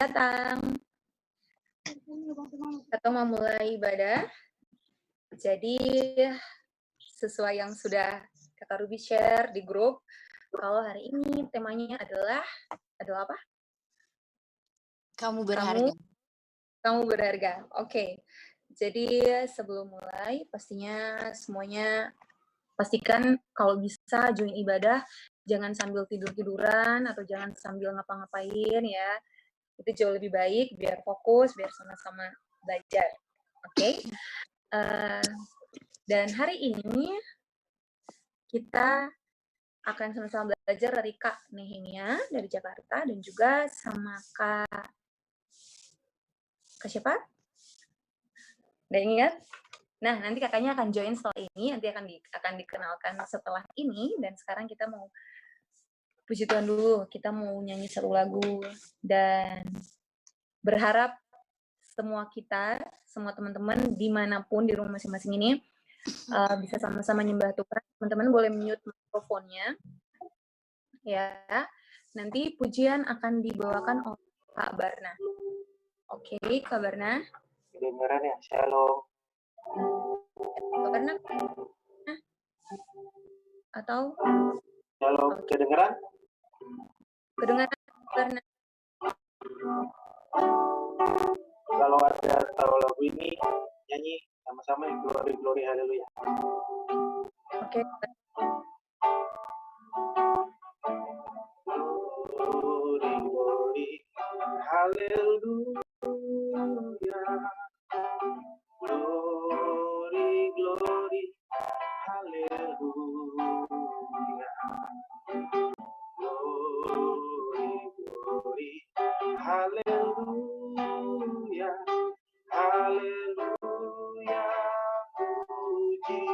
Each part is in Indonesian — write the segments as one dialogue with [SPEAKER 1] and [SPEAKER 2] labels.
[SPEAKER 1] datang. Kita mau mulai ibadah. Jadi sesuai yang sudah Kak Ruby share di grup, kalau hari ini temanya adalah apa?
[SPEAKER 2] Kamu berharga.
[SPEAKER 1] Kamu berharga. Oke. Jadi sebelum mulai, pastinya semuanya pastikan kalau bisa join ibadah, jangan sambil tidur-tiduran atau jangan sambil ngapa-ngapain ya. Itu jauh lebih baik, biar fokus, biar sama-sama belajar. Oke? Dan hari ini kita akan sama-sama belajar dari Kak Nehemia dari Jakarta dan juga sama Kak siapa? Udah ingat? Nah, nanti kakaknya akan join setelah ini, nanti akan dikenalkan setelah ini, dan sekarang kita mau puji Tuhan dulu, kita mau nyanyi satu lagu, dan berharap semua kita, semua teman-teman dimanapun di rumah masing-masing ini bisa sama-sama nyembah Tuhan. Teman-teman boleh mute mikrofonnya, ya. Nanti pujian akan dibawakan oleh Kak Barna. Oke, Kak Barna.
[SPEAKER 3] Kedengaran ya, shalom.
[SPEAKER 1] Kak Barna? Atau?
[SPEAKER 3] Shalom, kedengaran?
[SPEAKER 1] Kedengaran, Kak Barna.
[SPEAKER 3] Kalau ada tahu lagu ini, nyanyi sama-sama Glory, Glory, Haleluya.
[SPEAKER 1] Oke.
[SPEAKER 3] Glory, Glory, Haleluya. Glory, Glory, Haleluya. Glory, Glory, Haleluya. Haleluya, puji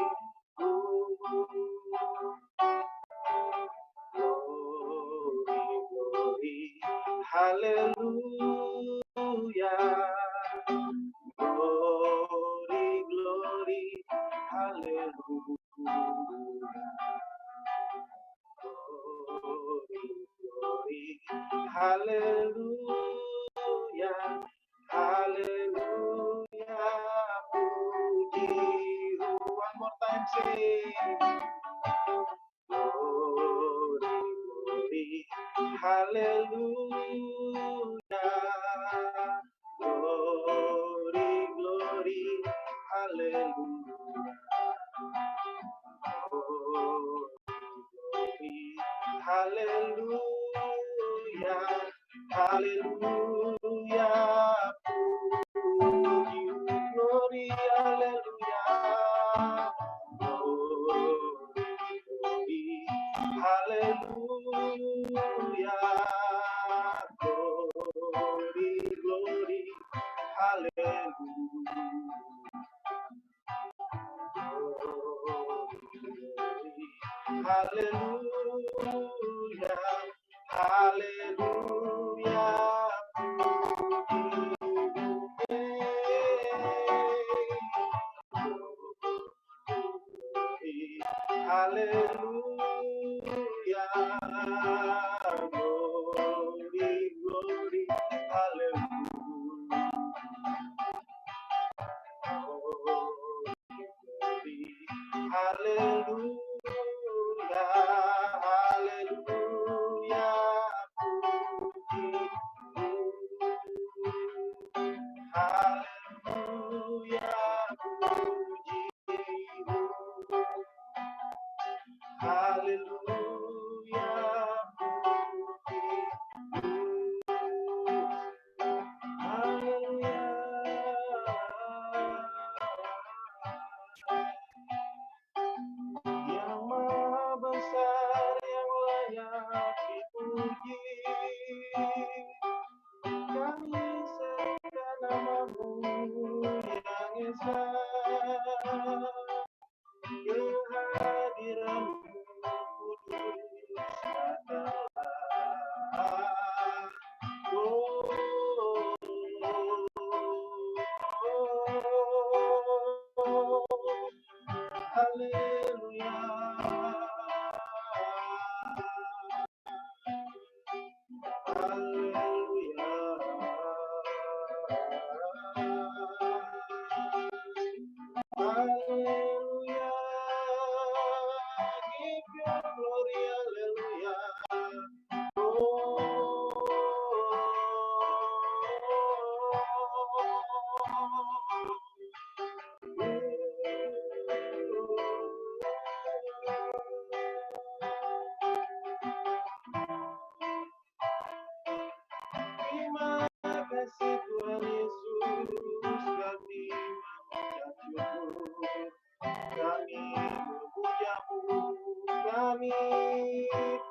[SPEAKER 3] Glory, haleluya. Glory, glory, haleluya. Glory, glory, haleluya. Haleluya, puji. One more time, sing. Glory, glory, haleluya. Glory, glory, haleluya. Glory, haleluya. Haleluya, puji. Glory, haleluya. Glory, haleluya. Glory, glory, haleluya. Haleluya, haleluya, haleluya, glory, glory, haleluya. Haleluya, haleluya, puji. Haleluya, puji. kasih Tuhan Yesus, kami mengucap syukur, kami memuja-Mu, kami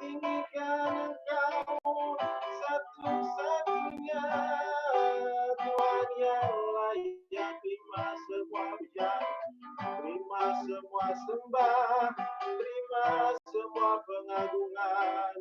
[SPEAKER 3] tinggikan Engkau satu-satunya Tuhan yang layak. Terima semua pujian, terima semua sembah, terima semua pengagungan.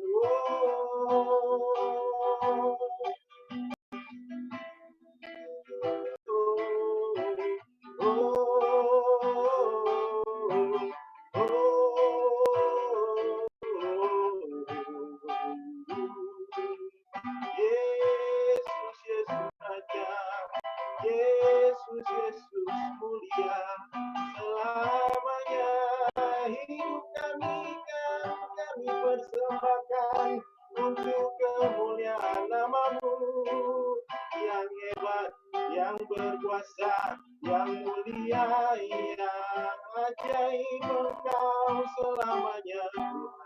[SPEAKER 3] Yesus, Yesus Raja, Yesus, Yesus mulia, selamanya hidup kami persembahkan untuk kemuliaan nama-Mu yang hebat, yang berkuasa, yang mulia, yang ajaib. Engkau selamanya Tuhan.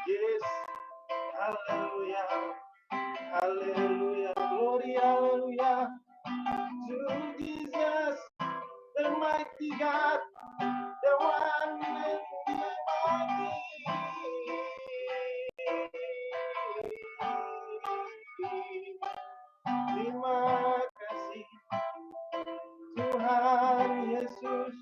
[SPEAKER 3] Yes, hallelujah, hallelujah, glory, hallelujah to Jesus, the mighty God, the one and the mighty. Terima kasih Tuhan Yesus.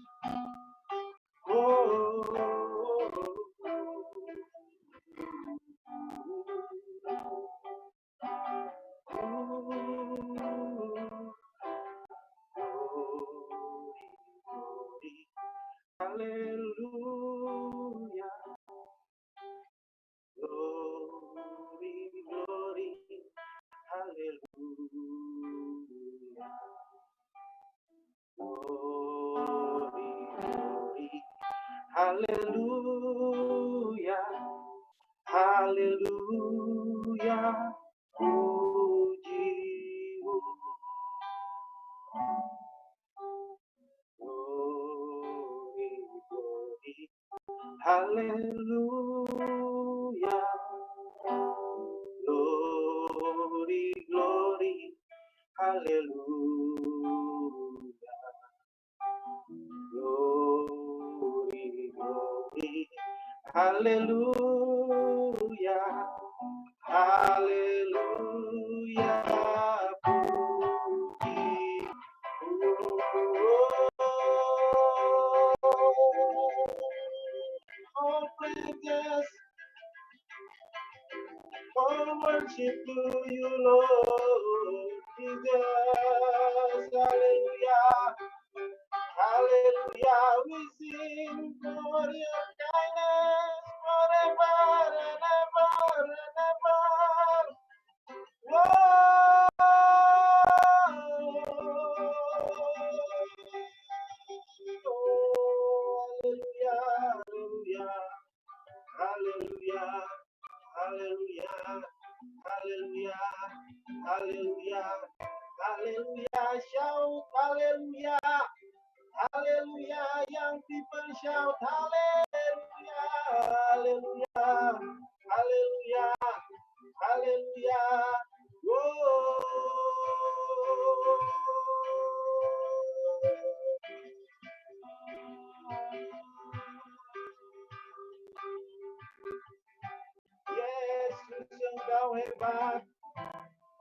[SPEAKER 3] Hallelujah. Glory, glory. Hallelujah. Glory, glory. Hallelujah. Hallelujah. Puji-Mu. Glory, glory. Hallelujah. Glory, glory. Hallelujah. Glory, glory. Hallelujah. Hallelujah. All praises, all worship to you, Lord Jesus. Hallelujah. Hallelujah. We sing for your kindness forever and ever and ever. Hallelujah, hallelujah, hallelujah, hallelujah, hallelujah, shout hallelujah, hallelujah, young people shout hallelujah, hallelujah, hallelujah, hallelujah, whoa. Yesus, Engkau hebat,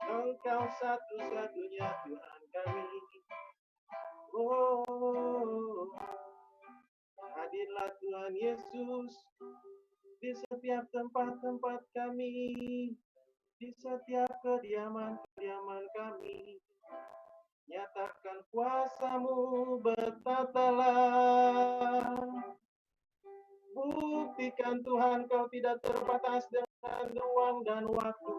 [SPEAKER 3] Engkau satu-satunya Tuhan kami. Oh, hadirlah Tuhan Yesus di setiap tempat-tempat kami, di setiap kediaman-kediaman kami. Nyatakan kuasa-Mu, bertatalah. Buktikan Tuhan, Kau tidak terbatas dengan ruang dan waktu.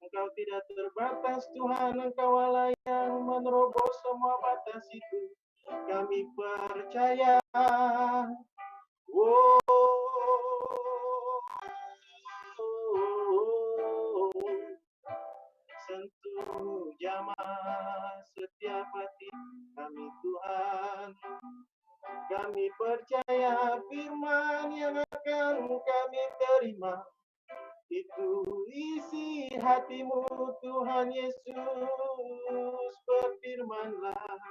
[SPEAKER 3] Engkau tidak terbatas Tuhan, Engkau Allah yang menerobos semua batas itu. Kami percaya. Oh, sentuh jamah setiap hati kami Tuhan. Kami percaya firman yang akan kami terima. Itu isi hatimu Tuhan Yesus, berfirmanlah.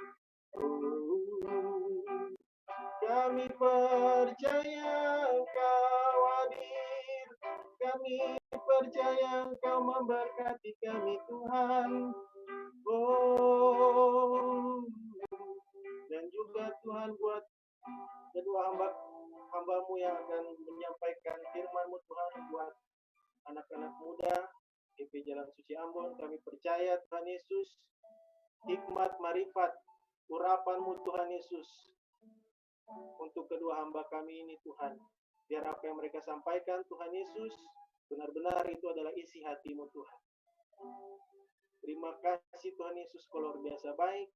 [SPEAKER 3] Kami percaya Engkau hadir, kami percaya Engkau memberkati kami Tuhan. Oh, dan juga Tuhan buat kedua hambamu yang akan menyampaikan firman-Mu Tuhan, buat anak-anak muda GP Jalan Suci Ambon, kami percaya Tuhan Yesus, hikmat, marifat, urapan-Mu Tuhan Yesus, untuk kedua hamba kami ini Tuhan. Biar apa yang mereka sampaikan Tuhan Yesus, benar-benar itu adalah isi hati-Mu Tuhan. Terima kasih Tuhan Yesus, Kau luar biasa baik,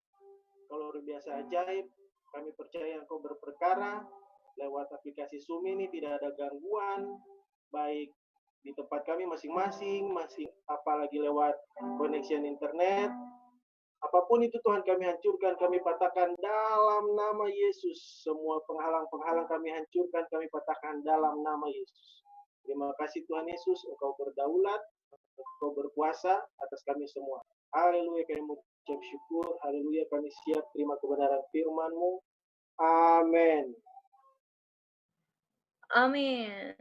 [SPEAKER 3] Kau luar biasa ajaib. Kami percaya Engkau berperkara. Lewat aplikasi Zoom ini tidak ada gangguan, baik di tempat kami masing-masing, apalagi lewat connection internet. Apapun itu Tuhan, kami hancurkan, kami patahkan dalam nama Yesus. Semua penghalang-penghalang kami hancurkan, kami patahkan dalam nama Yesus. Terima kasih Tuhan Yesus, Engkau berdaulat, Engkau berkuasa atas kami semua. Haleluya, kami mengucap syukur. Haleluya, kami siap terima kebenaran firman-Mu. Amin.
[SPEAKER 1] Amin.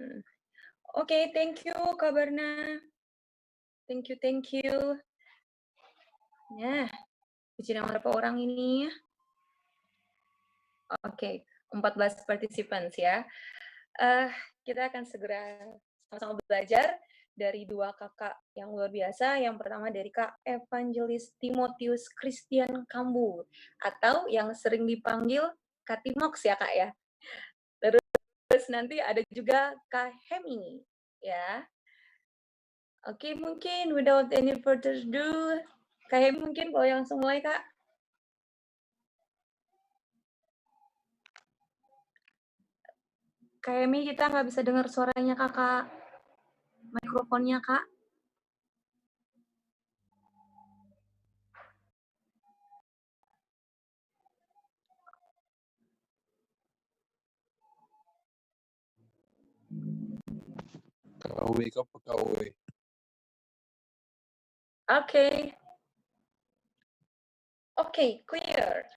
[SPEAKER 1] Oke, thank you Kak Barna. Thank you. Nah, puji nama berapa orang ini? Oke, 14 participants ya. Kita akan segera sama-sama belajar dari dua kakak yang luar biasa. Yang pertama dari Kak Evangelis Timotius Christian Kambu, atau yang sering dipanggil Kak Timox ya Kak ya. Terus nanti ada juga Kak Hemi ya. Oke, mungkin without any further ado, Kak Hemi mungkin boleh langsung mulai Kak. Kak Hemi, kita nggak bisa dengar suaranya Kakak. Mikrofonnya Kak.
[SPEAKER 2] KW ke PKW.
[SPEAKER 1] Oke, clear.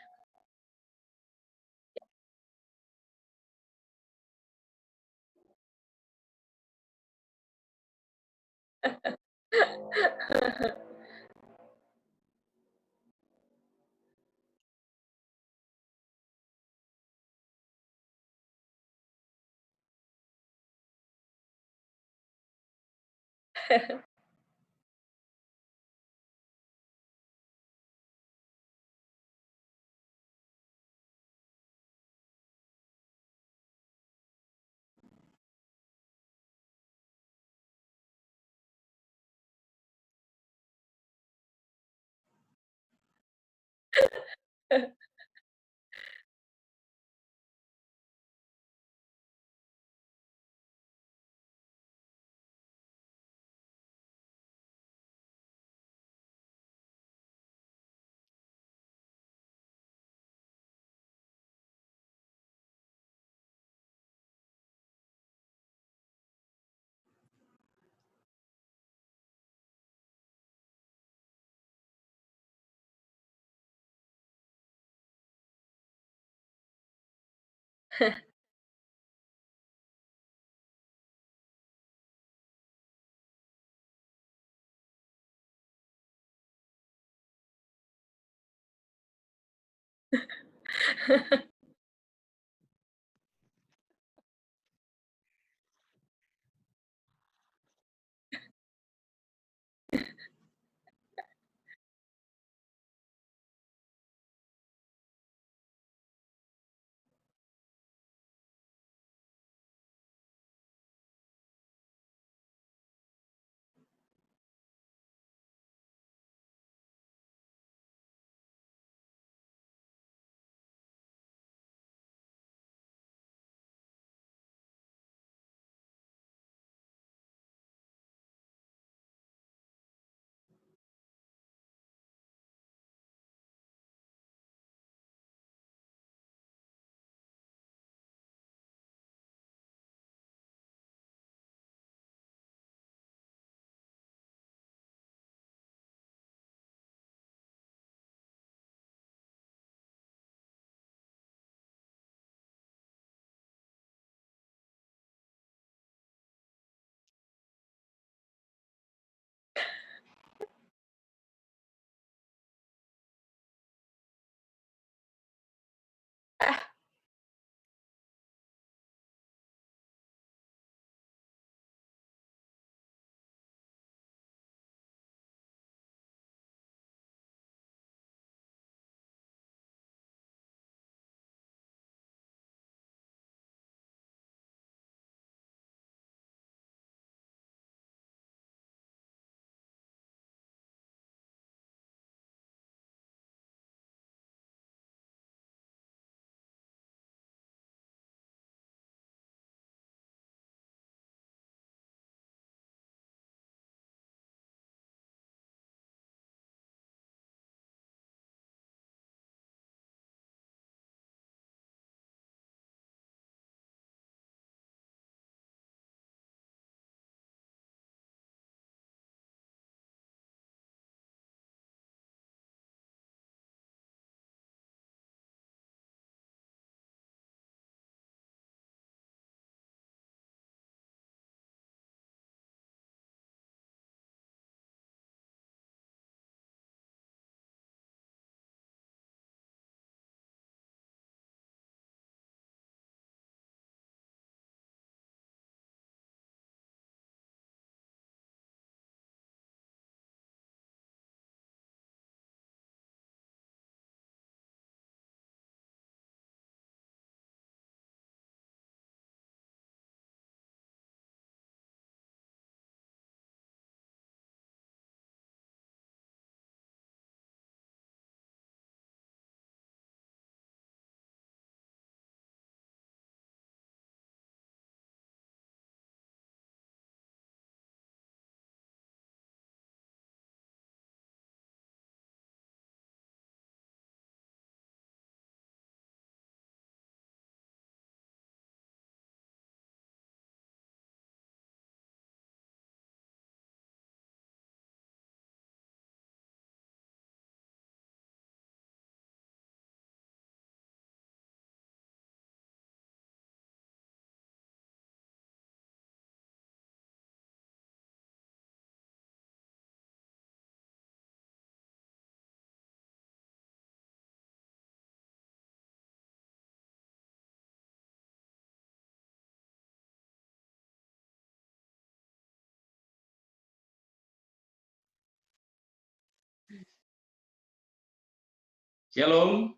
[SPEAKER 4] Shalom.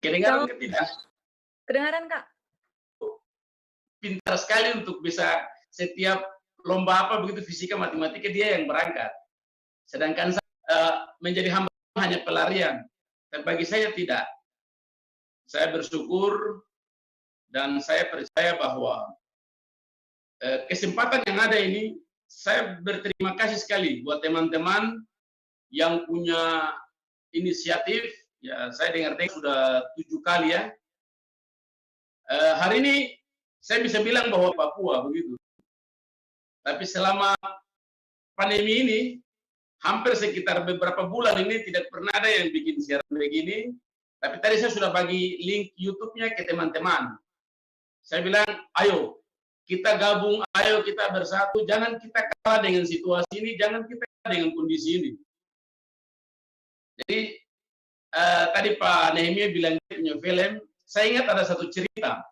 [SPEAKER 4] Kedengaran ke tidak?
[SPEAKER 1] Kedengaran, Kak?
[SPEAKER 4] Pintar sekali untuk bisa setiap lomba apa begitu fisika matematika dia yang berangkat. Sedangkan menjadi hamba hanya pelarian. Dan bagi saya tidak. Saya bersyukur dan saya percaya bahwa kesempatan yang ada ini, saya berterima kasih sekali buat teman-teman yang punya inisiatif. Ya, saya dengar-dengar sudah 7 kali ya. Hari ini saya bisa bilang bahwa Papua begitu. Tapi selama pandemi ini, hampir sekitar beberapa bulan ini tidak pernah ada yang bikin siaran begini. Tapi tadi saya sudah bagi link YouTube-nya ke teman-teman. Saya bilang, ayo kita gabung, ayo kita bersatu. Jangan kita kalah dengan situasi ini, jangan kita kalah dengan kondisi ini. Jadi tadi Pak Nehemia bilang dia punya film. Saya ingat ada satu cerita.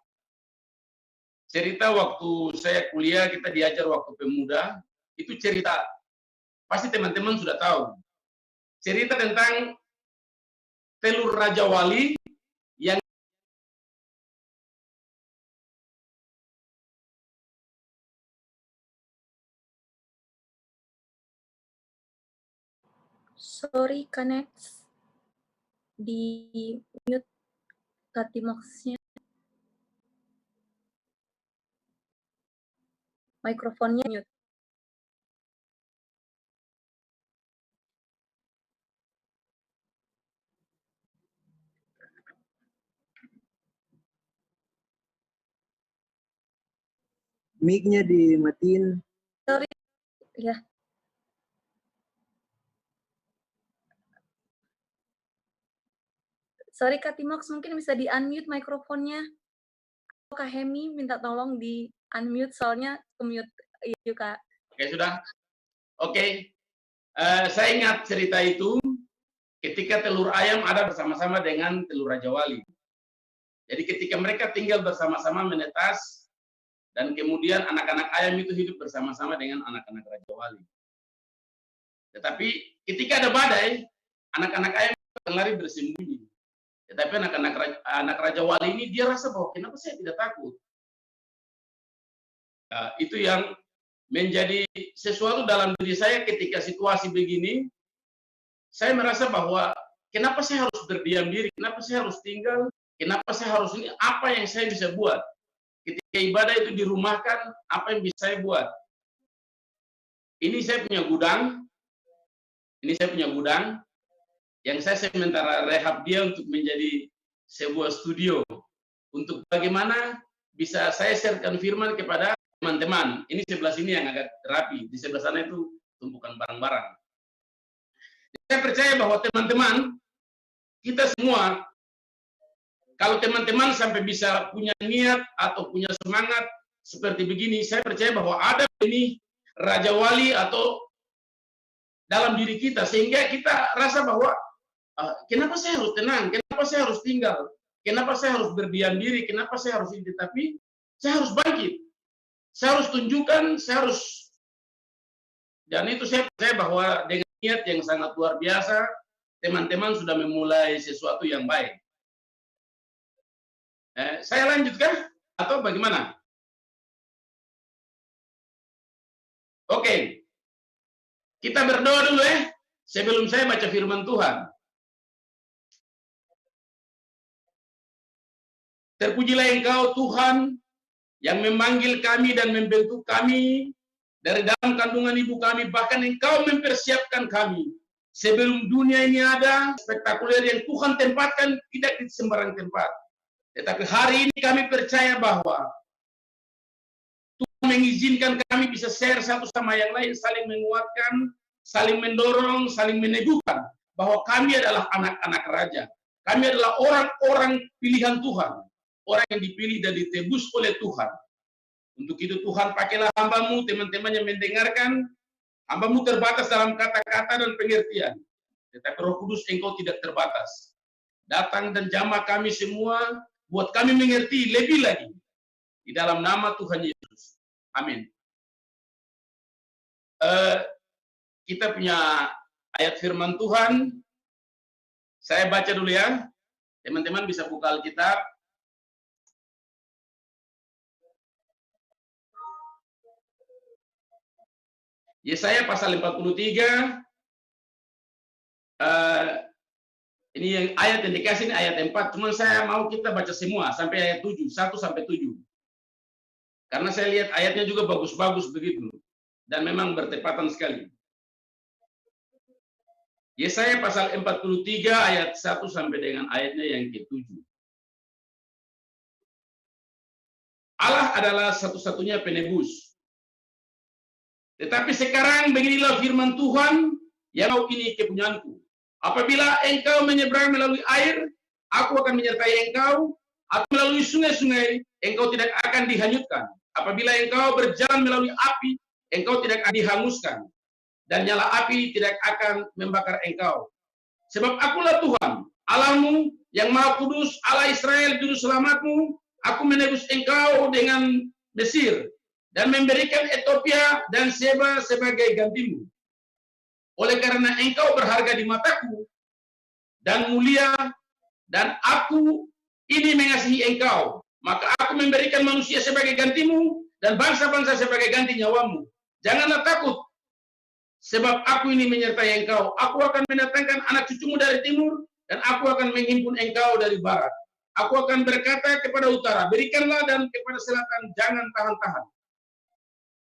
[SPEAKER 4] Cerita waktu saya kuliah, kita diajar waktu pemuda. Itu cerita, pasti teman-teman sudah tahu. Cerita tentang telur Raja Wali yang
[SPEAKER 1] Sorry, connects di mute Katimox-nya. Mikrofonnya mute.
[SPEAKER 5] Mic-nya dimatiin.
[SPEAKER 1] Sorry, ya. Sorry, Katimox, mungkin bisa di-unmute mikrofonnya. Kak Hemi minta tolong di-unmute, soalnya ke-mute. Iya, Kak.
[SPEAKER 4] Oke, sudah. Oke. Saya ingat cerita itu ketika telur ayam ada bersama-sama dengan telur Raja Wali. Jadi ketika mereka tinggal bersama-sama menetas, dan kemudian anak-anak ayam itu hidup bersama-sama dengan anak-anak Raja Wali. Tetapi ketika ada badai, anak-anak ayam akan lari bersembunyi. Tetapi anak Raja Wali ini dia rasa bahwa kenapa saya tidak takut. Nah, itu yang menjadi sesuatu dalam diri saya ketika situasi begini. Saya merasa bahwa kenapa saya harus berdiam diri, kenapa saya harus tinggal, kenapa saya harus ini, apa yang saya bisa buat. Ketika ibadah itu dirumahkan, apa yang bisa saya buat? Ini saya punya gudang, yang saya sementara rehab dia untuk menjadi sebuah studio. Untuk bagaimana bisa saya sharekan firman kepada teman-teman. Ini sebelah sini yang agak rapi, di sebelah sana itu tumpukan barang-barang. Saya percaya bahwa teman-teman, kita semua, kalau teman-teman sampai bisa punya niat atau punya semangat seperti begini, saya percaya bahwa ada ini Raja Wali atau dalam diri kita, sehingga kita rasa bahwa kenapa saya harus tenang, kenapa saya harus tinggal, kenapa saya harus berdiam diri, kenapa saya harus ini, tapi saya harus bangkit, saya harus tunjukkan, saya harus, dan itu saya percaya bahwa dengan niat yang sangat luar biasa, teman-teman sudah memulai sesuatu yang baik. Saya lanjutkan atau bagaimana? Oke. Kita berdoa dulu ya, sebelum saya baca firman Tuhan. Terpujilah Engkau Tuhan yang memanggil kami dan membentuk kami dari dalam kandungan ibu kami, bahkan Engkau mempersiapkan kami. Sebelum dunia ini ada, spektakuler yang Tuhan tempatkan tidak di sembarang tempat. Tetapi hari ini kami percaya bahwa Tuhan mengizinkan kami bisa share satu sama yang lain, saling menguatkan, saling mendorong, saling meneguhkan bahwa kami adalah anak-anak raja. Kami adalah orang-orang pilihan Tuhan, orang yang dipilih dan ditebus oleh Tuhan. Untuk itu Tuhan pakailah hambamu, teman-teman yang mendengarkan, hambamu terbatas dalam kata-kata dan pengertian. Tetapi Roh Kudus Engkau tidak terbatas. Datang dan jamah kami semua, buat kami mengerti lebih lagi. Di dalam nama Tuhan Yesus. Amin. Kita punya ayat firman Tuhan. Saya baca dulu ya. Teman-teman bisa buka Alkitab. Yesaya pasal 43. Ini yang ayat yang dikasih ini ayat 4. Cuma saya mau kita baca semua sampai ayat 7. 1 sampai 7. Karena saya lihat ayatnya juga bagus-bagus begitu. Dan memang bertepatan sekali. Yesaya pasal 43 ayat 1 sampai dengan ayatnya yang ke-7. Allah adalah satu-satunya penebus. Tetapi sekarang beginilah firman Tuhan, yang ini kepunyaanku. Apabila engkau menyeberang melalui air, aku akan menyertai engkau. Atau melalui sungai-sungai, engkau tidak akan dihanyutkan. Apabila engkau berjalan melalui api, engkau tidak akan dihanguskan. Dan nyala api tidak akan membakar engkau. Sebab akulah Tuhan, Allahmu yang Maha Kudus, Allah Israel, Juru Selamatmu. Aku menebus engkau dengan Mesir dan memberikan Ethiopia dan Seba sebagai gantimu. Oleh karena engkau berharga di mataku dan mulia, dan aku ini mengasihi engkau, maka aku memberikan manusia sebagai gantimu dan bangsa-bangsa sebagai ganti nyawamu. Janganlah takut, sebab aku ini menyertai engkau. Aku akan mendatangkan anak cucumu dari timur, dan aku akan menghimpun engkau dari barat. Aku akan berkata kepada utara, berikanlah, dan kepada selatan, jangan tahan-tahan.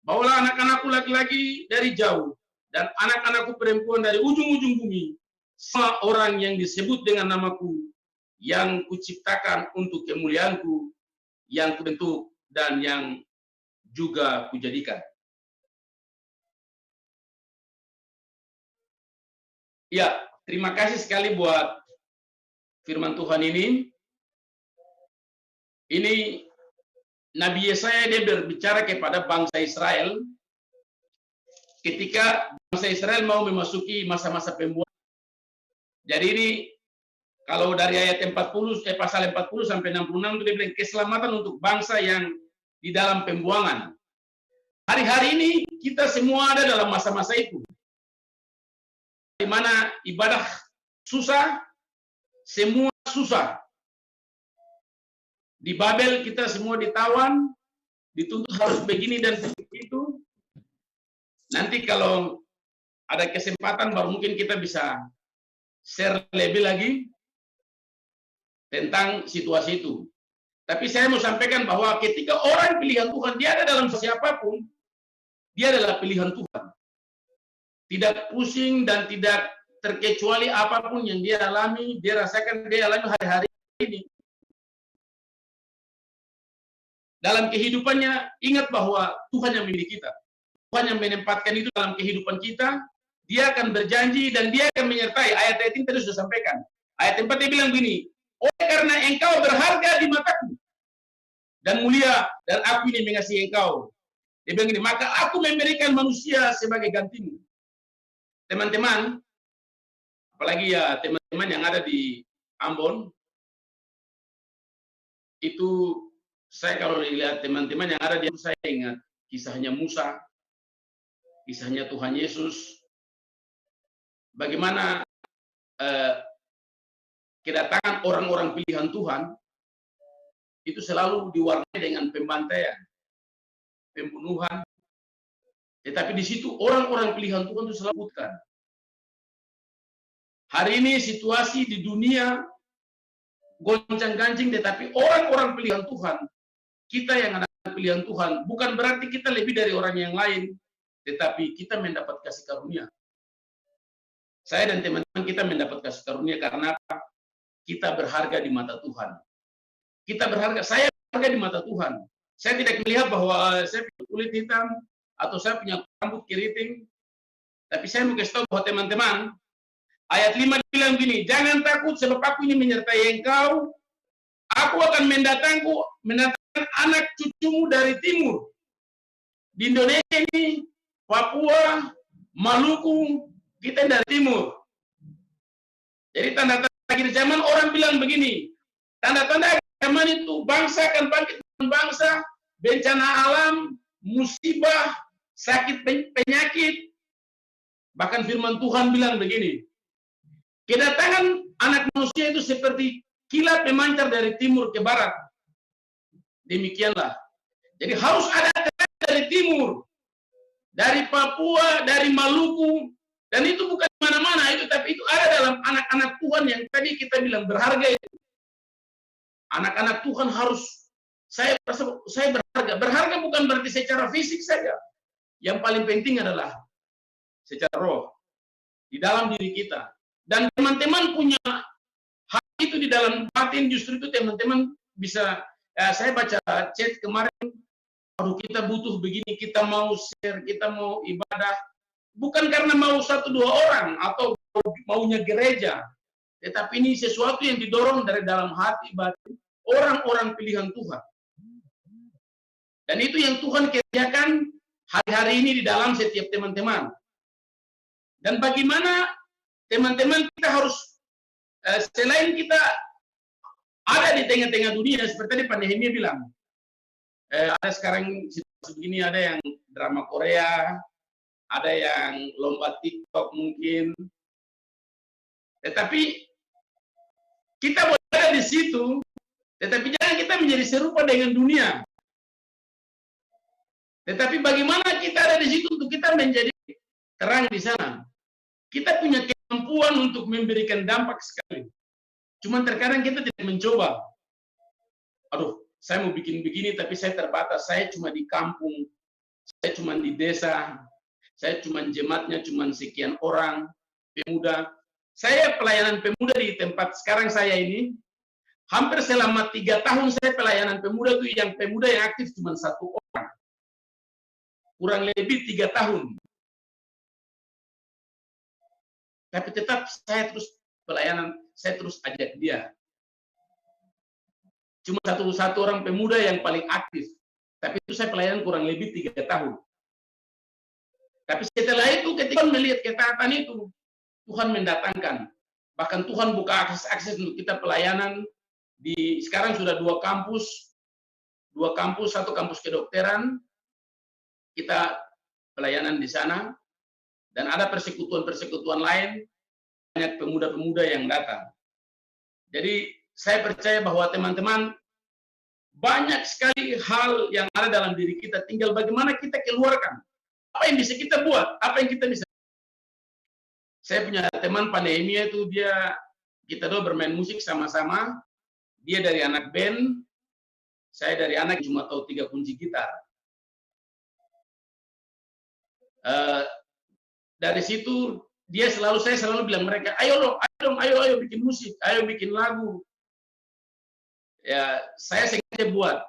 [SPEAKER 4] Bawalah anak-anakku laki-laki dari jauh, dan anak-anakku perempuan dari ujung-ujung bumi. Semua orang yang disebut dengan namaku, yang kuciptakan untuk kemuliaanku, yang kubentuk, dan yang juga kujadikan. Ya, terima kasih sekali buat firman Tuhan ini. Ini Nabi Yesaya, dia berbicara kepada bangsa Israel ketika bangsa Israel mau memasuki masa-masa pembuangan. Jadi ini kalau dari ayat 40 pasal 40 sampai 66 itu dia bilang keselamatan untuk bangsa yang di dalam pembuangan. Hari-hari ini kita semua ada dalam masa-masa itu. Di mana ibadah susah, semua susah. Di Babel kita semua ditawan, dituntut harus begini dan begitu. Nanti kalau ada kesempatan baru mungkin kita bisa share lebih lagi tentang situasi itu. Tapi saya mau sampaikan bahwa ketika orang pilihan Tuhan, dia ada dalam siapapun, dia adalah pilihan Tuhan. Tidak pusing dan tidak terkecuali apapun yang dia alami, dia rasakan, dia alami hari-hari ini. Dalam kehidupannya, ingat bahwa Tuhan yang memilih kita. Tuhan yang menempatkan itu dalam kehidupan kita. Dia akan berjanji dan dia akan menyertai. Ayat-ayat ini tadi sudah sampaikan. Ayat 4 dia bilang begini, oleh karena engkau berharga di mataku dan mulia, dan aku ini mengasihi engkau. Dia bilang gini, maka aku memberikan manusia sebagai gantimu. Teman-teman, apalagi ya teman-teman yang ada di Ambon, itu saya kalau lihat teman-teman yang ada di Ambon, saya ingat kisahnya Musa, kisahnya Tuhan Yesus, bagaimana kedatangan orang-orang pilihan Tuhan itu selalu diwarnai dengan pembantaian, pembunuhan. Tetapi di situ orang-orang pilihan Tuhan itu selalu bukan. Hari ini situasi di dunia goncang-gancing, tetapi orang-orang pilihan Tuhan, kita yang ada pilihan Tuhan, bukan berarti kita lebih dari orang yang lain, tetapi kita mendapat kasih karunia. Saya dan teman-teman kita mendapat kasih karunia karena kita berharga di mata Tuhan. Kita berharga, saya berharga di mata Tuhan. Saya tidak melihat bahwa saya punya kulit hitam atau saya punya rambut keriting. Tapi saya mau kasih tahu bahwa teman-teman, ayat 5 bilang gini, jangan takut sebab aku ini menyertai engkau. Aku akan mendatangkan anak cucumu dari timur. Di Indonesia ini, Papua, Maluku, kita dari timur. Jadi tanda-tanda akhir zaman orang bilang begini, tanda-tanda akhir zaman itu bangsa akan bangkit dengan bangsa, bencana alam, musibah, sakit penyakit. Bahkan firman Tuhan bilang begini, Kedatangan anak manusia itu seperti kilat memancar dari timur ke barat. Demikianlah. Jadi harus ada kereta dari timur, dari Papua, dari Maluku, dan itu bukan mana-mana itu, tapi itu ada dalam anak-anak Tuhan yang tadi kita bilang berharga itu. Anak-anak Tuhan harus, saya berharga. Berharga bukan berarti secara fisik saja. Yang paling penting adalah secara roh, di dalam diri kita. Dan teman-teman punya hal itu di dalam batin, justru itu teman-teman bisa, saya baca chat kemarin, aduh kita butuh begini, kita mau share, kita mau ibadah, bukan karena mau 1-2 orang atau maunya gereja, tetapi ini sesuatu yang didorong dari dalam hati batin orang-orang pilihan Tuhan. Dan itu yang Tuhan kerjakan hari-hari ini di dalam setiap teman-teman. Dan bagaimana teman-teman kita harus, selain kita ada di tengah-tengah dunia, seperti tadi Pak Nehemia bilang, ada sekarang situasi begini, ada yang drama Korea, ada yang lomba TikTok mungkin. Tetapi kita boleh ada di situ, tetapi jangan kita menjadi serupa dengan dunia. Tetapi bagaimana kita ada di situ untuk kita menjadi terang di sana. Kita punya kemampuan untuk memberikan dampak sekali. Cuman terkadang kita tidak mencoba. Aduh, saya mau bikin begini tapi saya terbatas. Saya cuma di kampung, saya cuma di desa, saya cuma jemaatnya cuma sekian orang, pemuda. Saya pelayanan pemuda di tempat sekarang saya ini, hampir selama 3 tahun saya pelayanan pemuda itu yang pemuda yang aktif cuma 1 orang. Kurang lebih 3 tahun. Tapi tetap saya terus pelayanan, saya terus ajak dia. Cuma satu orang pemuda yang paling aktif. Tapi itu saya pelayanan kurang lebih 3 tahun. Tapi setelah itu ketika melihat ketaatan itu, Tuhan mendatangkan. Bahkan Tuhan buka akses untuk kita pelayanan di sekarang sudah 2 kampus, 1 kampus kedokteran, kita pelayanan di sana, dan ada persekutuan-persekutuan lain, banyak pemuda-pemuda yang datang. Jadi saya percaya bahwa teman-teman, banyak sekali hal yang ada dalam diri kita, tinggal bagaimana kita keluarkan. Apa yang bisa kita buat, apa yang kita bisa. Saya punya teman Pak Nehemia itu, kita dua bermain musik sama-sama. Dia dari anak band, saya dari anak cuma tahu 3 kunci gitar. Dari situ saya selalu bilang mereka, ayo bikin musik, ayo bikin lagu. Ya, saya sengaja buat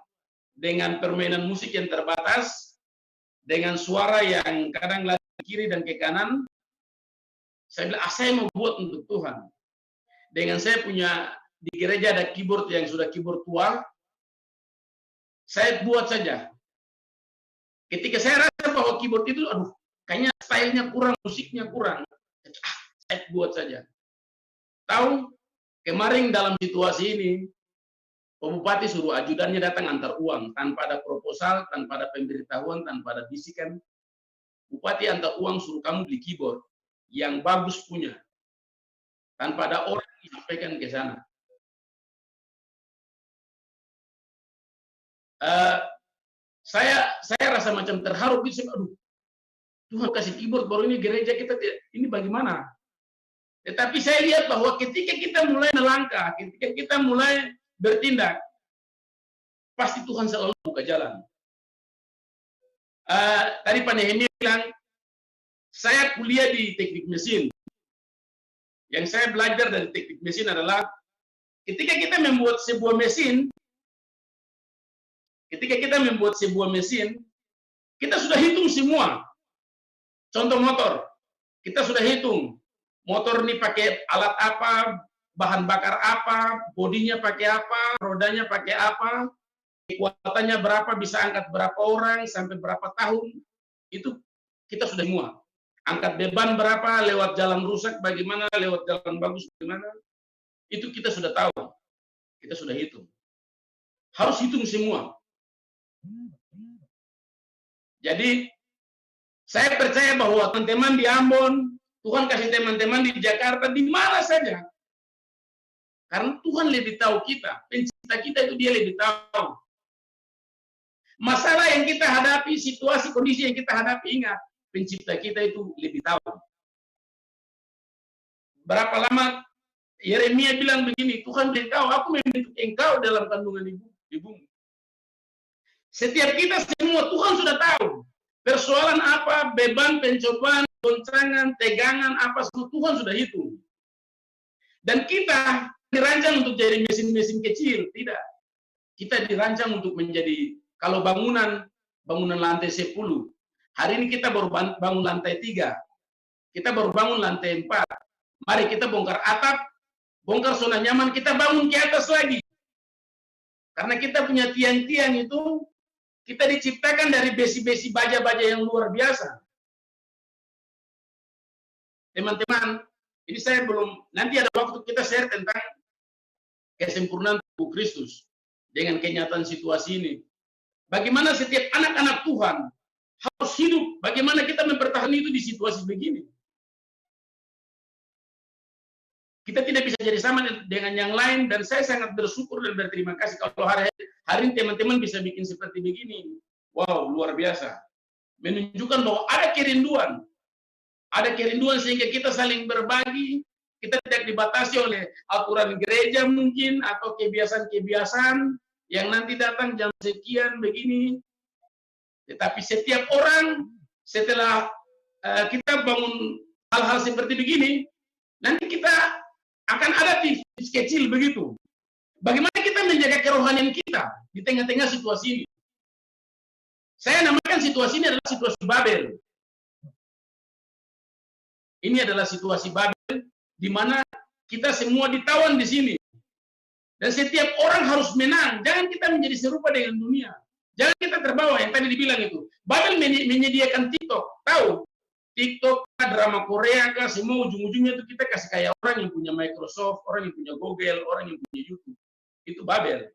[SPEAKER 4] dengan permainan musik yang terbatas, dengan suara yang kadang lari ke kiri dan ke kanan. Saya bilang, saya mau buat untuk Tuhan. Dengan saya punya di gereja ada keyboard yang sudah keyboard tua, saya buat saja. Ketika saya rasa bahwa keyboard itu, aduh, kayaknya stylenya kurang, musiknya kurang, saya buat saja. Tahu, kemarin dalam situasi ini, Pak Bupati suruh ajudannya datang antar uang, tanpa ada proposal, tanpa ada pemberitahuan, tanpa ada bisikan. Bupati antar uang suruh kamu beli keyboard yang bagus punya, tanpa ada orang yang sampaikan ke sana. Saya rasa macam terharu, aduh, Tuhan kasih keyboard baru ini gereja kita, ini bagaimana? Tetapi saya lihat bahwa ketika kita mulai melangkah, ketika kita mulai bertindak, pasti Tuhan selalu buka jalan. Tadi Pak Nehemia bilang, saya kuliah di teknik mesin. Yang saya belajar dari teknik mesin adalah, ketika kita membuat sebuah mesin, kita sudah hitung semua. Contoh motor, kita sudah hitung. Motor ini pakai alat apa, bahan bakar apa, bodinya pakai apa, rodanya pakai apa, kekuatannya berapa, bisa angkat berapa orang, sampai berapa tahun. Itu kita sudah semua. Angkat beban berapa, lewat jalan rusak bagaimana, lewat jalan bagus bagaimana. Itu kita sudah tahu. Kita sudah hitung. Harus hitung semua. Jadi, saya percaya bahwa teman-teman di Ambon, Tuhan kasih teman-teman di Jakarta, di mana saja. Karena Tuhan lebih tahu kita. Pencipta kita itu dia lebih tahu. Masalah yang kita hadapi, situasi, kondisi yang kita hadapi, ingat. Pencipta kita itu lebih tahu. Berapa lama Yeremia bilang begini, Tuhan beritahu, aku membentuk engkau dalam kandungan ibumu. Setiap kita semua, Tuhan sudah tahu. Persoalan apa, beban, pencobaan, goncangan, tegangan, apa, semua Tuhan sudah hitung. Dan kita dirancang untuk jadi mesin-mesin kecil, tidak. Kita dirancang untuk menjadi, kalau bangunan lantai 10. Hari ini kita baru bangun lantai 3. Kita baru bangun lantai 4. Mari kita bongkar atap, bongkar zona nyaman, kita bangun ke atas lagi. Karena kita punya tiang-tiang itu, kita diciptakan dari besi-besi baja-baja yang luar biasa. Teman-teman, ini saya belum, nanti ada waktu kita share tentang kesempurnaan tubuh Kristus dengan kenyataan situasi ini. Bagaimana setiap anak-anak Tuhan harus hidup, bagaimana kita mempertahankan itu di situasi begini. Kita tidak bisa jadi sama dengan yang lain, dan saya sangat bersyukur dan berterima kasih kalau hari ini teman-teman bisa bikin seperti begini. Wow, luar biasa. Menunjukkan bahwa ada kerinduan. Ada kerinduan sehingga kita saling berbagi, kita tidak dibatasi oleh aturan gereja mungkin, atau kebiasaan-kebiasaan yang nanti datang jam sekian begini. Tetapi setiap orang setelah kita bangun hal-hal seperti begini, nanti kita akan ada tips kecil begitu. Bagaimana kita menjaga kerohanian kita di tengah-tengah situasi ini. Saya namakan situasi ini adalah situasi Babel. Ini adalah situasi Babel, di mana kita semua ditawan di sini. Dan setiap orang harus menang. Jangan kita menjadi serupa dengan dunia. Jangan kita terbawa, yang tadi dibilang itu. Babel menyediakan TikTok. Tahu? TikTok, drama Korea, semua ujung-ujungnya itu kita kasih kayak orang yang punya Microsoft, orang yang punya Google, orang yang punya YouTube. Itu Babel.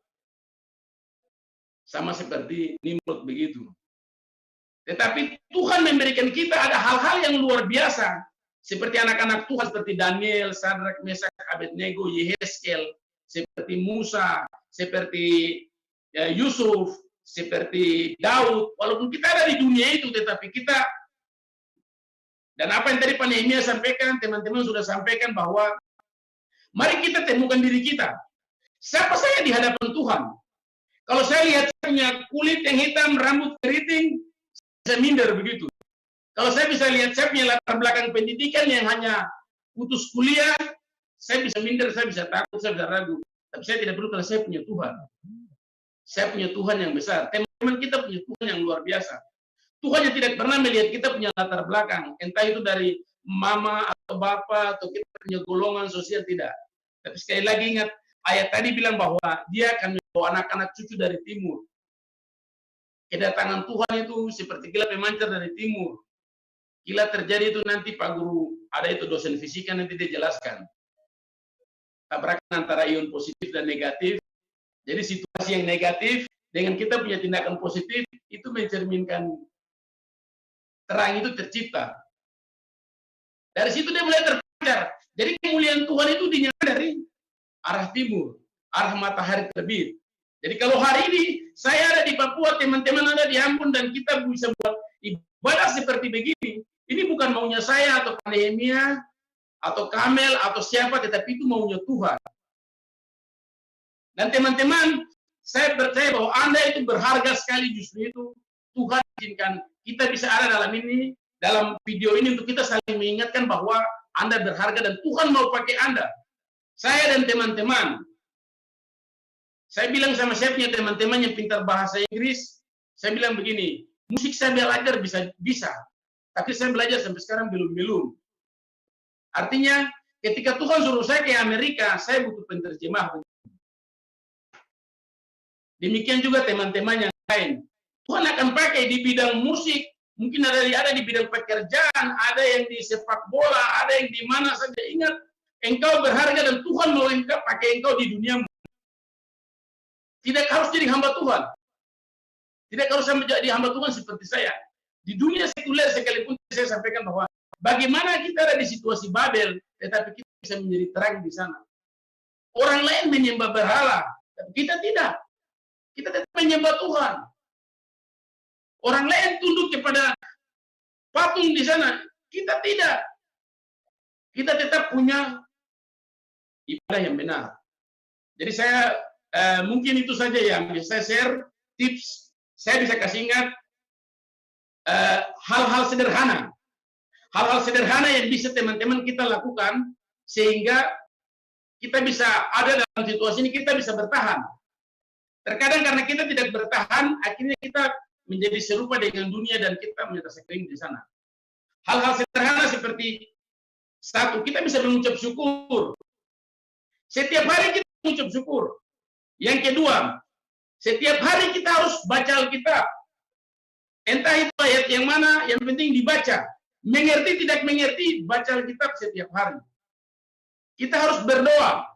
[SPEAKER 4] Sama seperti Nimrod begitu. Tetapi Tuhan memberikan kita ada hal-hal yang luar biasa. Seperti anak-anak Tuhan, seperti Daniel, Sadrak, Mesak, Abednego, Yehezkel, seperti Musa, seperti Yusuf, seperti Daud. Walaupun kita ada di dunia itu, tetapi kita, dan apa yang tadi Pak Nehemia sampaikan, teman-teman sudah sampaikan bahwa mari kita temukan diri kita. Siapa saya di hadapan Tuhan? Kalau saya lihat saya punya kulit yang hitam, rambut keriting, saya minder begitu. Kalau saya bisa lihat saya punya latar belakang pendidikan yang hanya putus kuliah, saya bisa minder, saya bisa takut, saya bisa ragu. Tapi saya tidak perlu, karena saya punya Tuhan. Saya punya Tuhan yang besar. Teman-teman kita punya Tuhan yang luar biasa. Tuhan yang tidak pernah melihat kita punya latar belakang, entah itu dari mama atau bapak, atau kita punya golongan sosial, tidak. Tapi sekali lagi ingat, ayat tadi bilang bahwa dia akan membawa anak-anak cucu dari timur. Kedatangan Tuhan itu seperti kilat memancar dari timur. Kilat terjadi itu nanti Pak Guru, ada itu dosen fisika nanti dia jelaskan. Tabrakan antara ion positif dan negatif. Jadi situasi yang negatif dengan kita punya tindakan positif itu mencerminkan terang itu tercipta. Dari situ dia mulai terpancar. Jadi kemuliaan Tuhan itu dinyatakan dari arah timur, arah matahari terbit. Jadi kalau hari ini saya ada di Papua, teman-teman ada di Ambon, dan kita bisa buat ibadah seperti begini, ini bukan maunya saya atau Pak Nehemia atau Kamel atau siapa, tetapi itu maunya Tuhan. Dan teman-teman, saya percaya bahwa Anda itu berharga sekali. Justru itu Tuhan izinkan kita bisa ada dalam ini, dalam video ini, untuk kita saling mengingatkan bahwa Anda berharga dan Tuhan mau pakai Anda. Saya dan teman-teman, saya bilang sama saya punya teman-teman yang pintar bahasa Inggris, saya bilang begini, musik saya belajar bisa, tapi saya belajar sampai sekarang belum. Artinya, ketika Tuhan suruh saya ke Amerika, saya butuh penerjemah. Demikian juga teman-teman yang lain. Tuhan akan pakai di bidang musik, mungkin ada di bidang pekerjaan, ada yang di sepak bola, ada yang di mana saja. Ingat, engkau berharga dan Tuhan mau pakai engkau di duniamu. Tidak harus jadi hamba Tuhan. Tidak harus menjadi hamba Tuhan seperti saya. Di dunia sekuler sekalipun saya sampaikan bahwa bagaimana kita ada di situasi Babel, tetapi kita bisa menjadi terang di sana. Orang lain menyembah berhala, tapi kita tidak. Kita tetap menyembah Tuhan. Orang lain tunduk kepada patung di sana, kita tidak. Kita tetap punya ibadah yang benar. Jadi saya mungkin itu saja yang bisa saya share tips. Saya bisa kasih ingat hal-hal sederhana. Hal-hal sederhana yang bisa teman-teman kita lakukan sehingga kita bisa ada dalam situasi ini, kita bisa bertahan. Terkadang karena kita tidak bertahan, akhirnya kita menjadi serupa dengan dunia dan kita merasa kering di sana. Hal-hal sederhana seperti satu, kita bisa mengucap syukur. Setiap hari kita mengucap syukur. Yang kedua, setiap hari kita harus baca Alkitab. Entah itu ayat yang mana, yang penting dibaca. Mengerti tidak mengerti, baca Alkitab setiap hari. Kita harus berdoa.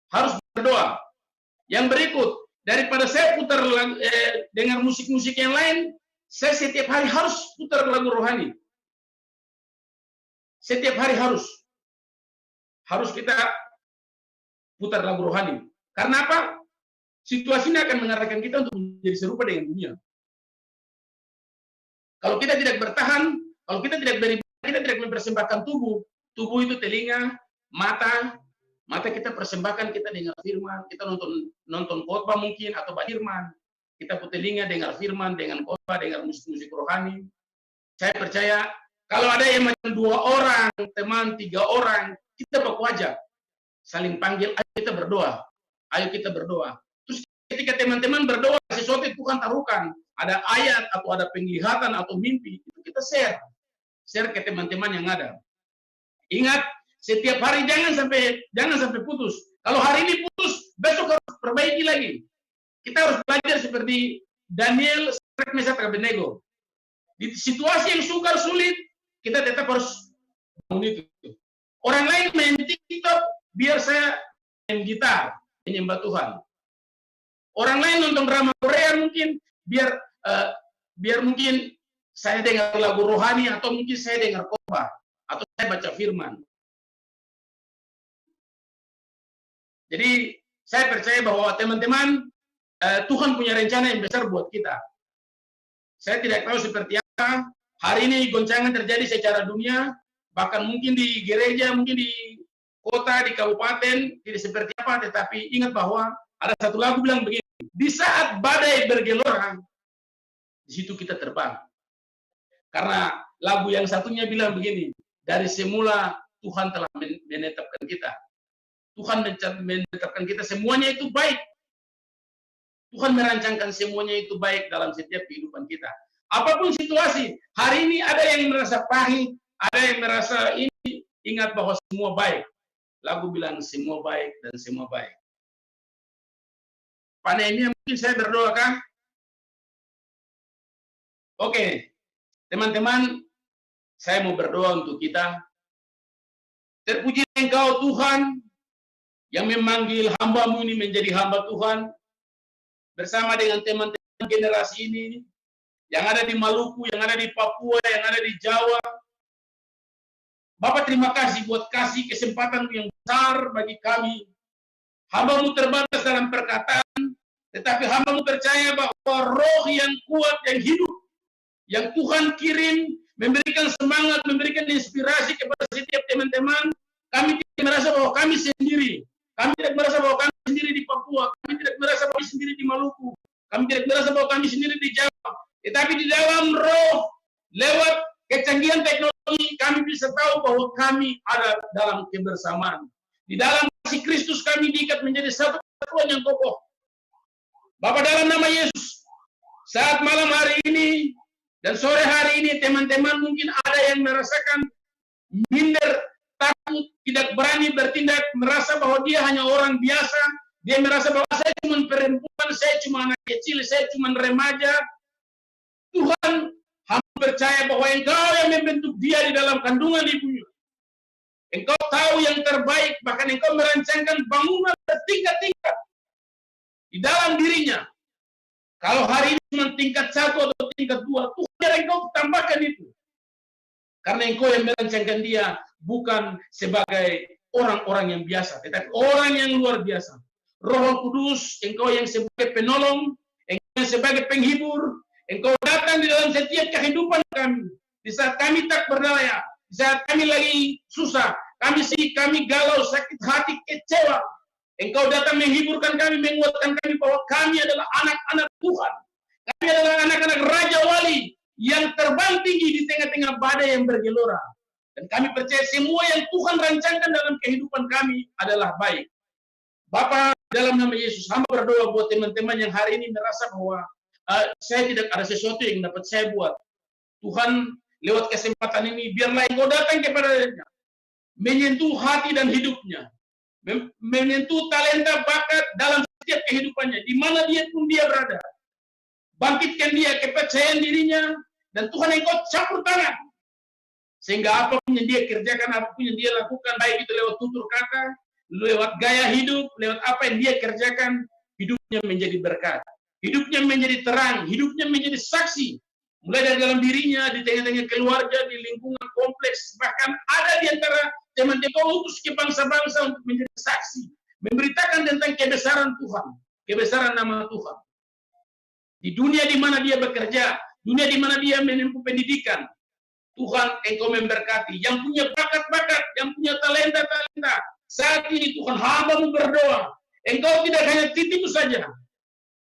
[SPEAKER 4] Harus berdoa. Yang berikut, daripada saya putar dengar musik-musik yang lain, saya setiap hari harus putar lagu rohani. Setiap hari harus kita putar lagu rohani. Karena apa? Situasi ini akan mengarahkan kita untuk menjadi serupa dengan dunia. Kalau kita tidak bertahan, kalau kita tidak beribadah, kita tidak mempersembahkan tubuh. Tubuh itu telinga, mata kita persembahkan, kita dengar firman, kita nonton khotbah mungkin atau baca firman. Kita punya telinga dengar firman, dengan khotbah, dengar musik-musik rohani. Saya percaya kalau ada yang macam 2 orang, teman 3 orang, kita baku aja saling panggil, ayo kita berdoa. Ayo kita berdoa. Terus ketika teman-teman berdoa, sesuatu yang Tuhan taruhkan, ada ayat atau ada penglihatan atau mimpi, itu kita share ke teman-teman yang ada. Ingat, setiap hari jangan sampai putus. Kalau hari ini putus, besok harus perbaiki lagi. Kita harus belajar seperti Daniel, Sadrak, Mesak, Abednego. Di situasi yang sukar sulit, kita tetap harus bangun itu. Orang lain main TikTok, biar saya main gitar, menyembah Tuhan. Orang lain nonton drama Korea mungkin, biar mungkin saya dengar lagu rohani, atau mungkin saya dengar khotbah, atau saya baca firman. Jadi saya percaya bahwa teman-teman, Tuhan punya rencana yang besar buat kita. Saya tidak tahu seperti apa hari ini goncangan terjadi secara dunia, bahkan mungkin di gereja, mungkin di kota, di kabupaten, tidak seperti apa, tetapi ingat bahwa ada satu lagu bilang begini, di saat badai bergelora, di situ kita terbang. Karena lagu yang satunya bilang begini, dari semula Tuhan telah menetapkan kita. Tuhan menetapkan kita, semuanya itu baik. Tuhan merancangkan semuanya itu baik dalam setiap kehidupan kita. Apapun situasi, hari ini ada yang merasa pahit, ada yang merasa ini, ingat bahwa semua baik. Lagu bilang semua baik dan semua baik. Pandemi mungkin saya berdoa kan? Oke, teman-teman, saya mau berdoa untuk kita. Terpuji Engkau Tuhan, yang memanggil hamba-Mu ini menjadi hamba Tuhan, bersama dengan teman-teman generasi ini, yang ada di Maluku, yang ada di Papua, yang ada di Jawa. Bapak terima kasih buat kasih kesempatan yang besar bagi kami. Hamba-Mu terbatas dalam perkataan, tetapi hamba-Mu percaya bahwa roh yang kuat, yang hidup, yang Tuhan kirim, memberikan semangat, memberikan inspirasi kepada setiap teman-teman. Kami tidak merasa bahwa kami sendiri. Kami tidak merasa bahwa kami sendiri di Papua. Kami tidak merasa bahwa kami sendiri di Maluku. Kami tidak merasa bahwa kami sendiri di Jawa. Tetapi di dalam roh, lewat kecanggihan teknologi, kami bisa tahu bahwa kami ada dalam kebersamaan. Di dalam kasih Kristus kami diikat menjadi satu kesatuan yang kokoh. Bapak, dalam nama Yesus, saat malam hari ini dan sore hari ini, teman-teman mungkin ada yang merasakan minder, takut, tidak berani bertindak, merasa bahwa dia hanya orang biasa, dia merasa bahwa saya cuma perempuan, saya cuma anak kecil, saya cuma remaja. Tuhan, hamba percaya bahwa Engkau yang membentuk dia di dalam kandungan ibunya. Engkau tahu yang terbaik, bahkan Engkau merancangkan bangunan bertingkat-tingkat di dalam dirinya. Kalau hari ini cuma tingkat 1 atau tingkat 2, Tuhan yang Engkau tambahkan itu. Karena engkau yang merancangkan dia bukan sebagai orang-orang yang biasa, tetapi orang yang luar biasa. Roh Kudus, engkau yang sebagai penolong, engkau yang sebagai penghibur, engkau datang di dalam setiap kehidupan kami. Di saat kami tak berdaya, di saat kami lagi susah, kami galau, sakit hati, kecewa. Engkau datang menghiburkan kami, menguatkan kami bahwa kami adalah anak-anak Tuhan. Kami adalah anak-anak Raja Wali yang terbang tinggi di tengah-tengah badai yang bergelora. Dan kami percaya semua yang Tuhan rancangkan dalam kehidupan kami adalah baik. Bapa, dalam nama Yesus, hamba berdoa buat teman-teman yang hari ini merasa bahwa saya tidak ada sesuatu yang dapat saya buat. Tuhan, lewat kesempatan ini, biarlah engkau datang kepadanya, menyentuh hati dan hidupnya, menyentuh talenta bakat dalam setiap kehidupannya, di mana dia pun dia berada. Bangkitkan dia kepercayaan dirinya, dan Tuhan engkau campur tangan. Sehingga apapun yang dia kerjakan, apapun yang dia lakukan, baik itu lewat tutur kata, lewat gaya hidup, lewat apa yang dia kerjakan, hidupnya menjadi berkat. Hidupnya menjadi terang, hidupnya menjadi saksi. Mulai dari dalam dirinya, di tengah-tengah keluarga, di lingkungan kompleks, bahkan ada di antara teman-teman utus ke bangsa-bangsa untuk menjadi saksi. Memberitakan tentang kebesaran Tuhan, kebesaran nama Tuhan. Di dunia di mana dia bekerja, dunia di mana dia menempuh pendidikan, Tuhan engkau memberkati. Yang punya bakat-bakat, yang punya talenta-talenta, saat ini Tuhan hamba-Mu berdoa. Engkau tidak hanya titip saja,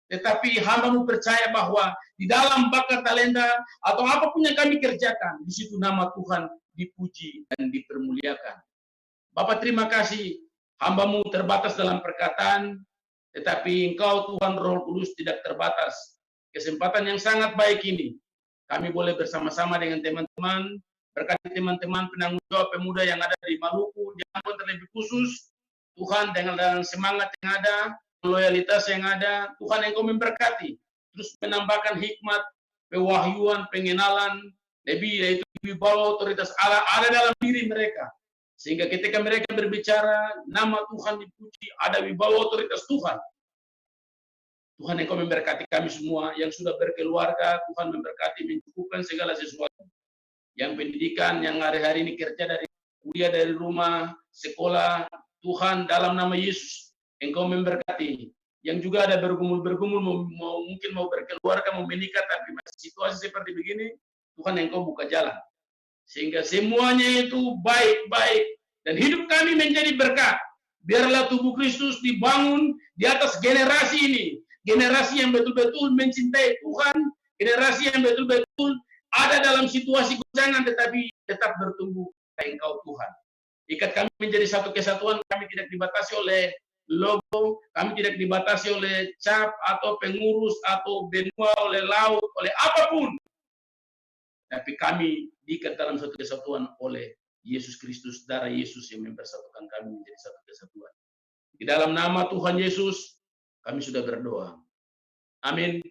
[SPEAKER 4] tetapi hamba-Mu percaya bahwa di dalam bakat talenta atau apapun yang kami kerjakan, di situ nama Tuhan dipuji dan dipermuliakan. Bapak terima kasih, hamba-Mu terbatas dalam perkataan, tetapi Engkau Tuhan Roh Kudus tidak terbatas. Kesempatan yang sangat baik ini, kami boleh bersama-sama dengan teman-teman, berkati teman-teman penanggung jawab pemuda yang ada di Maluku, di Ambon terlebih khusus, Tuhan dengan semangat yang ada, loyalitas yang ada, Tuhan Engkau memberkati, terus menambahkan hikmat, pewahyuan, pengenalan, lebih yaitu wibawa otoritas Allah ada dalam diri mereka. Sehingga ketika mereka berbicara, nama Tuhan dipuji, ada wibawa otoritas Tuhan. Tuhan engkau memberkati kami semua yang sudah berkeluarga, Tuhan memberkati, mencukupkan segala sesuatu. Yang pendidikan, yang hari-hari ini kerja dari kuliah dari rumah, sekolah, Tuhan dalam nama Yesus, engkau memberkati. Yang juga ada bergumul-bergumul, mungkin mau berkeluarga, mau menikah, tapi masih situasi seperti begini, Tuhan engkau buka jalan. Sehingga semuanya itu baik-baik, dan hidup kami menjadi berkat. Biarlah tubuh Kristus dibangun di atas generasi ini. Generasi yang betul-betul mencintai Tuhan, generasi yang betul-betul ada dalam situasi goncangan tetapi tetap bertumbuh kepada Engkau Tuhan. Ikat kami menjadi satu kesatuan, kami tidak dibatasi oleh logo, kami tidak dibatasi oleh cap atau pengurus atau benua, oleh laut, oleh apapun. Tapi kami diikat dalam satu kesatuan oleh Yesus Kristus, darah Yesus yang mempersatukan kami menjadi satu kesatuan. Di dalam nama Tuhan Yesus, kami sudah berdoa. Amin.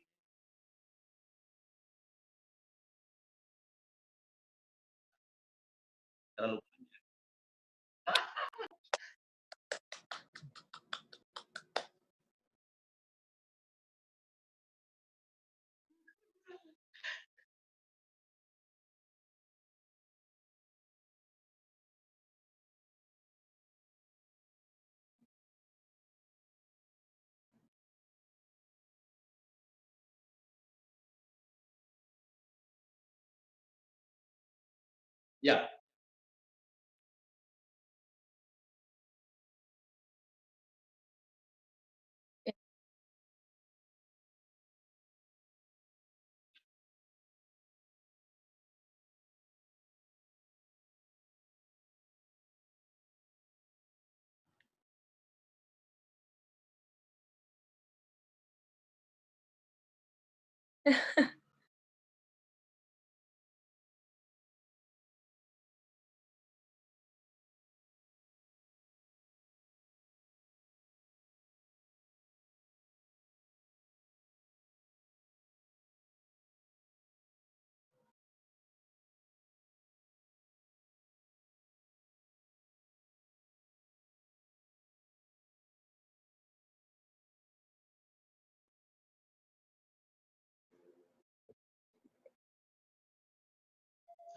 [SPEAKER 4] Terlalu. Ya.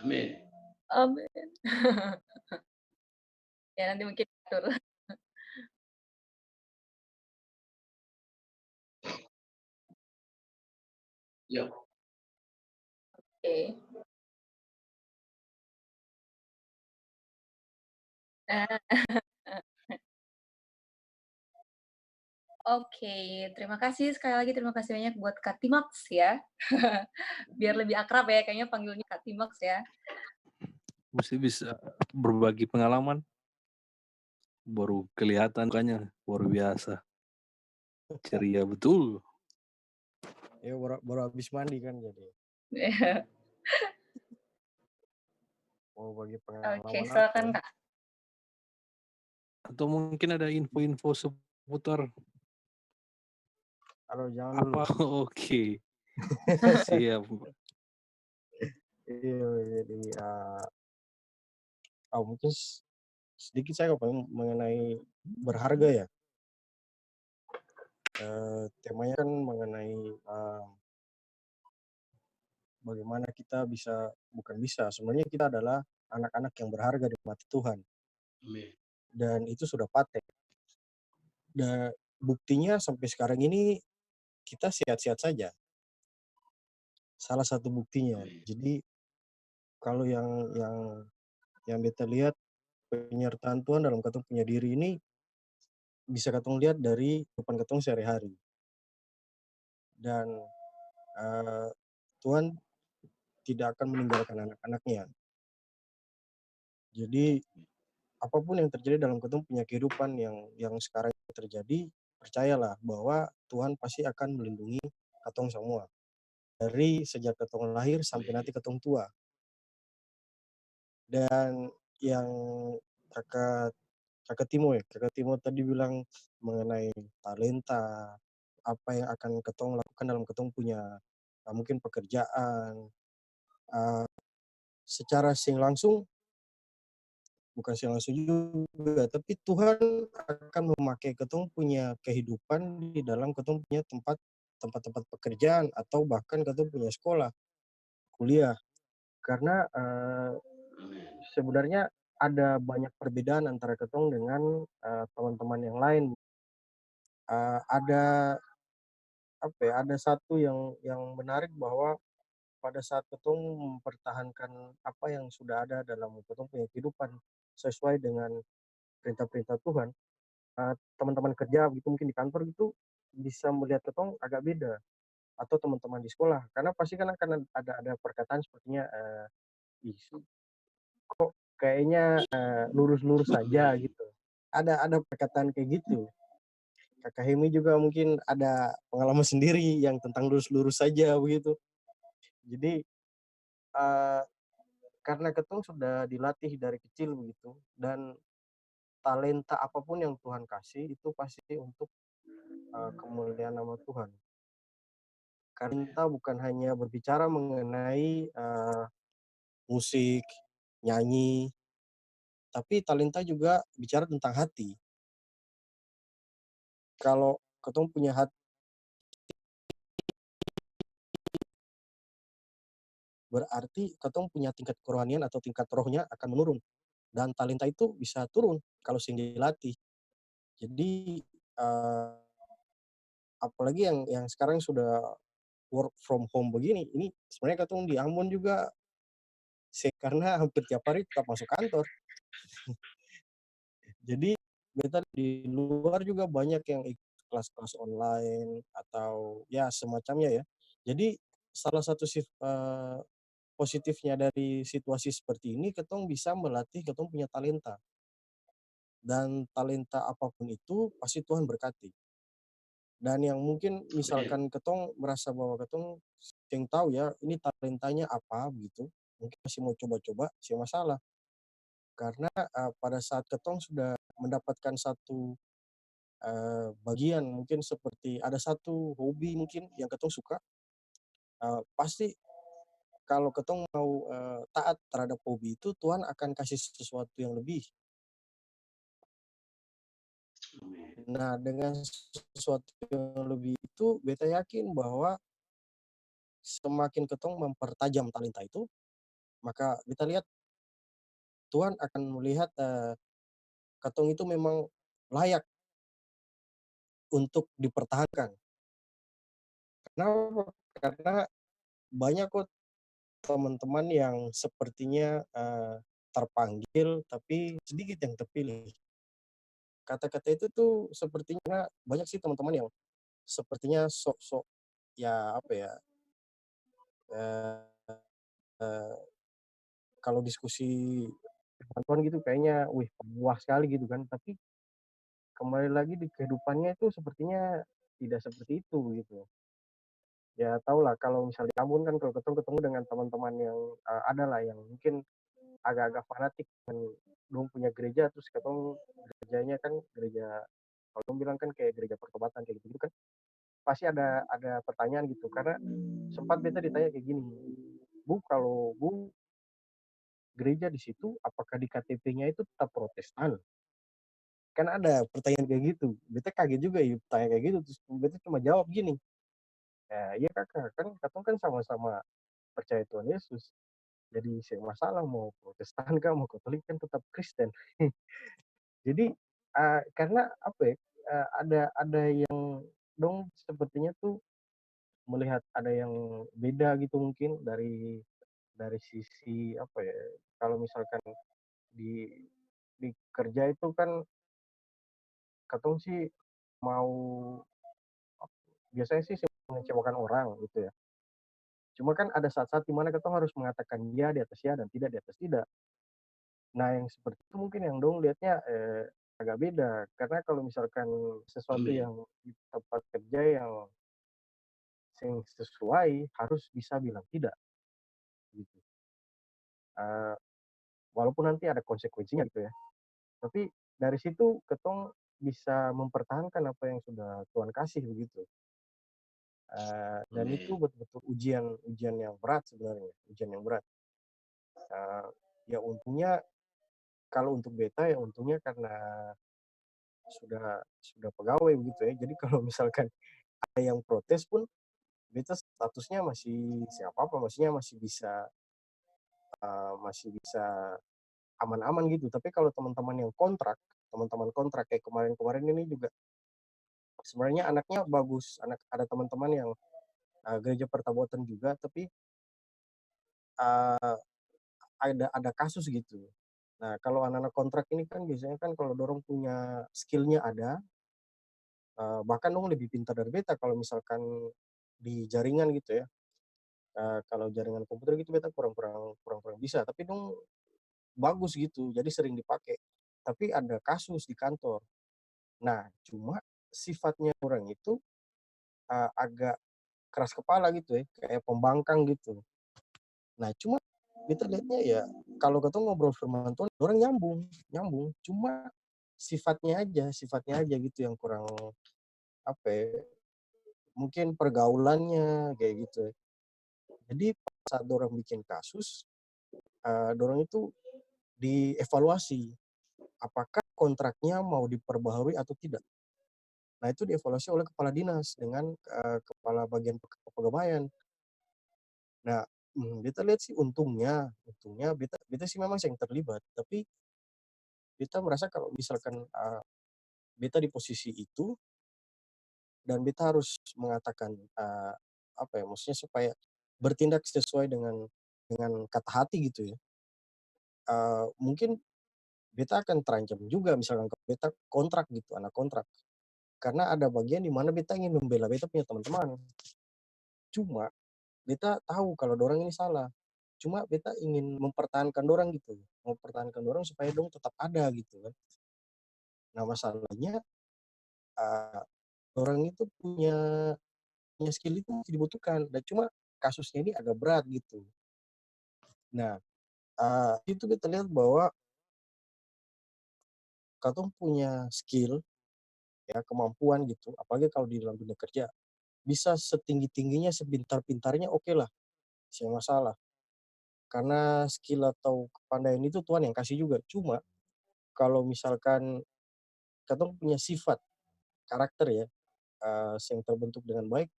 [SPEAKER 4] Amin.
[SPEAKER 1] Amin. Ya nanti mungkin atur.
[SPEAKER 4] Ya.
[SPEAKER 1] Oke. Nah, oke, terima kasih sekali lagi, terima kasih banyak buat Kak Timax ya. Biar lebih akrab ya, kayaknya panggilnya Kak Timax ya.
[SPEAKER 2] Mesti bisa berbagi pengalaman. Baru kelihatan mukanya luar biasa. Ceria betul.
[SPEAKER 5] Ya baru habis mandi kan jadi mau bagi
[SPEAKER 1] Oke,
[SPEAKER 5] pengalaman apa
[SPEAKER 1] silakan
[SPEAKER 5] ya?
[SPEAKER 1] Kak.
[SPEAKER 2] Atau mungkin ada info-info seputar
[SPEAKER 5] Kalau jangan dulu.
[SPEAKER 2] apa? Oke. Siap.
[SPEAKER 5] Iya, jadi mungkin sedikit saya mengenai berharga ya. Temanya kan mengenai bagaimana kita sebenarnya kita adalah anak-anak yang berharga di mata Tuhan.
[SPEAKER 4] Amin.
[SPEAKER 5] Dan itu sudah paten. Dan buktinya sampai sekarang ini kita sehat-sehat saja. Salah satu buktinya.
[SPEAKER 4] Amin.
[SPEAKER 5] Jadi kalau yang beta lihat penyertaan Tuhan dalam katong punya diri ini bisa katong lihat dari kehidupan katong sehari-hari. Dan Tuhan tidak akan meninggalkan anak-anaknya. Jadi apapun yang terjadi dalam katong punya kehidupan yang sekarang terjadi, percayalah bahwa Tuhan pasti akan melindungi katong semua. Dari sejak katong lahir sampai nanti katong tua. Dan yang kakak Timo tadi bilang mengenai talenta, apa yang akan katong lakukan dalam katong punya mungkin pekerjaan, secara bukan sing langsung juga, tapi Tuhan akan memakai katong punya kehidupan di dalam katong punya tempat-tempat pekerjaan atau bahkan katong punya sekolah, kuliah. Karena sebenarnya ada banyak perbedaan antara katong dengan teman-teman yang lain. Ada ada satu yang menarik bahwa pada saat katong mempertahankan apa yang sudah ada dalam katong punya kehidupan sesuai dengan perintah-perintah Tuhan, teman-teman kerja gitu mungkin di kantor gitu bisa melihat katong agak beda atau teman-teman di sekolah karena pasti kan akan ada perkataan sepertinya "Ih, kok kayaknya lurus-lurus saja
[SPEAKER 4] Amin.
[SPEAKER 5] gitu. Ada perkataan kayak gitu. Kakak Hemi juga mungkin ada pengalaman sendiri yang tentang lurus-lurus saja begitu. Jadi karena ketong sudah dilatih dari kecil begitu dan talenta apapun yang Tuhan kasih itu pasti untuk kemuliaan nama Tuhan. Talenta bukan hanya berbicara mengenai musik, nyanyi, tapi talenta juga bicara tentang hati. Kalau ketong punya hati berarti ketong punya tingkat kerohanian atau tingkat rohnya akan menurun dan talenta itu bisa turun kalau sing dilatih. Jadi apalagi yang sekarang sudah work from home begini, ini sebenarnya ketong di Ambon juga karena hampir tiap hari tetap masuk kantor. Jadi beta di luar juga banyak yang ikut kelas-kelas online atau ya semacamnya ya. Jadi salah satu positifnya dari situasi seperti ini, ketong bisa melatih ketong punya talenta. Dan talenta apapun itu pasti Tuhan berkati. Dan yang mungkin
[SPEAKER 4] Amin.
[SPEAKER 5] misalkan ketong merasa bahwa ketong yang tahu ya ini talentanya apa gitu, mungkin masih mau coba-coba, sih masalah. Karena pada saat ketong sudah mendapatkan satu bagian mungkin seperti ada satu hobi mungkin yang ketong suka, pasti kalau ketong mau taat terhadap hobi itu Tuhan akan kasih sesuatu yang lebih.
[SPEAKER 4] Amin.
[SPEAKER 5] Nah dengan sesuatu yang lebih itu beta yakin bahwa semakin ketong mempertajam talenta itu, maka kita lihat Tuhan akan melihat katong itu memang layak untuk dipertahankan. Kenapa? Karena banyak kok teman-teman yang sepertinya terpanggil tapi sedikit yang terpilih. Kata-kata itu tuh sepertinya banyak sih teman-teman yang sepertinya sok-sok ya apa ya eh, eh, kalau diskusi Tuhan gitu kayaknya wih puas sekali gitu kan, tapi kembali lagi di kehidupannya itu sepertinya tidak seperti itu gitu. Ya tau lah kalau misalnya di Ambon kan kalau ketemu dengan teman-teman yang ada lah yang mungkin agak-agak fanatik dengan dong punya gereja, terus ketemu gerejanya kan gereja kalau dong bilang kan kayak gereja pertobatan kayak gitu kan pasti ada pertanyaan gitu karena sempat beta ditanya kayak gini, Bu kalau Bu gereja di situ apakah di KTP-nya itu tetap Protestan? Kan ada pertanyaan kayak gitu. Beta kaget juga ya tanya kayak gitu terus beta cuma jawab gini, ya iya kakak kan katong kan sama-sama percaya Tuhan Yesus. Jadi sih masalah mau Protestan kah mau Katolik kan tetap Kristen. Jadi karena apa ya ada yang dong sepertinya tuh melihat ada yang beda gitu mungkin dari sisi apa ya kalau misalkan di di kerja itu kan katong sih mau biasanya sih mengecewakan orang gitu ya. Cuma kan ada saat-saat dimana katong harus mengatakan ya di atas ya dan tidak di atas tidak. Nah yang seperti itu mungkin yang dong lihatnya agak beda karena kalau misalkan sesuatu
[SPEAKER 4] Amin.
[SPEAKER 5] yang di tempat kerja yang sesuai harus bisa bilang tidak gitu. Uh, Walaupun nanti ada konsekuensinya gitu ya. Tapi dari situ ketong bisa mempertahankan apa yang sudah Tuhan kasih begitu. Dan itu
[SPEAKER 4] Amin.
[SPEAKER 5] betul-betul ujian yang berat sebenarnya, ujian yang berat. Ya untungnya kalau untuk beta ya untungnya karena sudah pegawai begitu ya. Jadi kalau misalkan ada yang protes pun beta statusnya masih siapa apa maksudnya masih bisa aman-aman gitu. Tapi kalau teman-teman kontrak kayak kemarin-kemarin ini juga sebenarnya anaknya bagus, ada teman-teman yang gereja pertabotan juga, tapi uh, ada kasus gitu. Nah kalau anak-anak kontrak ini kan biasanya kan kalau dorong punya skillnya ada, bahkan dong lebih pintar dari beta kalau misalkan di jaringan gitu ya. Kalau jaringan komputer gitu beta kurang bisa, tapi dong bagus gitu, jadi sering dipakai. Tapi ada kasus di kantor. Nah, cuma sifatnya orang itu agak keras kepala gitu ya, kayak pembangkang gitu. Nah, cuma kita lihatnya ya kalau kita ngobrol firman Tuhan, orang nyambung. Cuma sifatnya aja gitu yang kurang apa ya, mungkin pergaulannya kayak gitu ya. Jadi saat orang bikin kasus, orang itu dievaluasi apakah kontraknya mau diperbaharui atau tidak. Nah itu dievaluasi oleh kepala dinas dengan kepala bagian kepegawaian. Nah beta lihat sih untungnya beta sih memang yang terlibat, tapi beta merasa kalau misalkan beta di posisi itu dan beta harus mengatakan apa ya maksudnya supaya bertindak sesuai dengan kata hati gitu ya. Mungkin beta akan terancam juga misalkan kalau beta kontrak gitu, anak kontrak. Karena ada bagian di mana beta ingin membela beta punya teman-teman. Cuma beta tahu kalau dorang ini salah. Cuma beta ingin mempertahankan dorang gitu. Mempertahankan dorang supaya dong tetap ada gitu kan. Nah masalahnya orang itu punya skill itu masih dibutuhkan. Dan cuma kasusnya ini agak berat gitu. Nah itu beta lihat bahwa katong punya skill ya kemampuan gitu. Apalagi kalau di dalam dunia kerja bisa setinggi-tingginya, sepintar-pintarnya oke lah, tidak masalah. Karena skill atau kepandaian itu Tuhan yang kasih juga. Cuma kalau misalkan kita punya sifat, karakter ya, yang terbentuk dengan baik,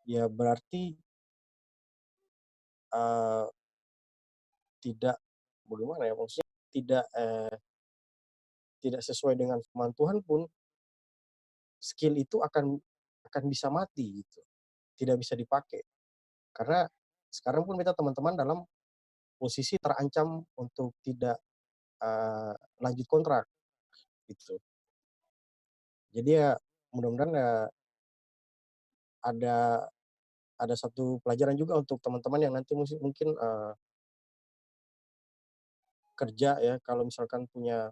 [SPEAKER 5] ya berarti tidak bagaimana ya, maksudnya tidak sesuai dengan firman Tuhan pun, skill itu akan bisa mati gitu, tidak bisa dipakai. Karena sekarang pun kita teman-teman dalam posisi terancam untuk tidak lanjut kontrak gitu. Jadi ya mudah-mudahan ya ada satu pelajaran juga untuk teman-teman yang nanti mungkin kerja ya, kalau misalkan punya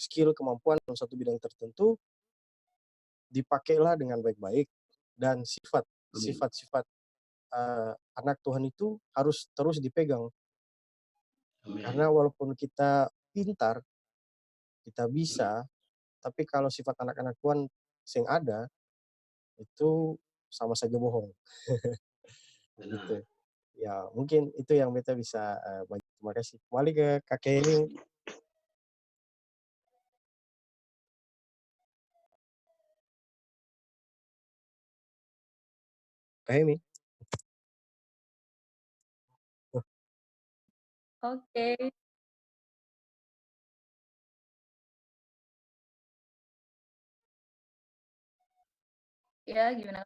[SPEAKER 5] skill, kemampuan dalam satu bidang tertentu, dipakailah dengan baik-baik, dan sifat-sifat anak Tuhan itu harus terus dipegang. Karena walaupun kita pintar, kita bisa, tapi kalau sifat anak-anak Tuhan yang ada, itu sama saja bohong. Gitu. Ya mungkin itu yang beta bisa bagi. Terima kasih. Kembali ke Kak Hemi. Kak Hemi.
[SPEAKER 1] Oke. Ya, gimana?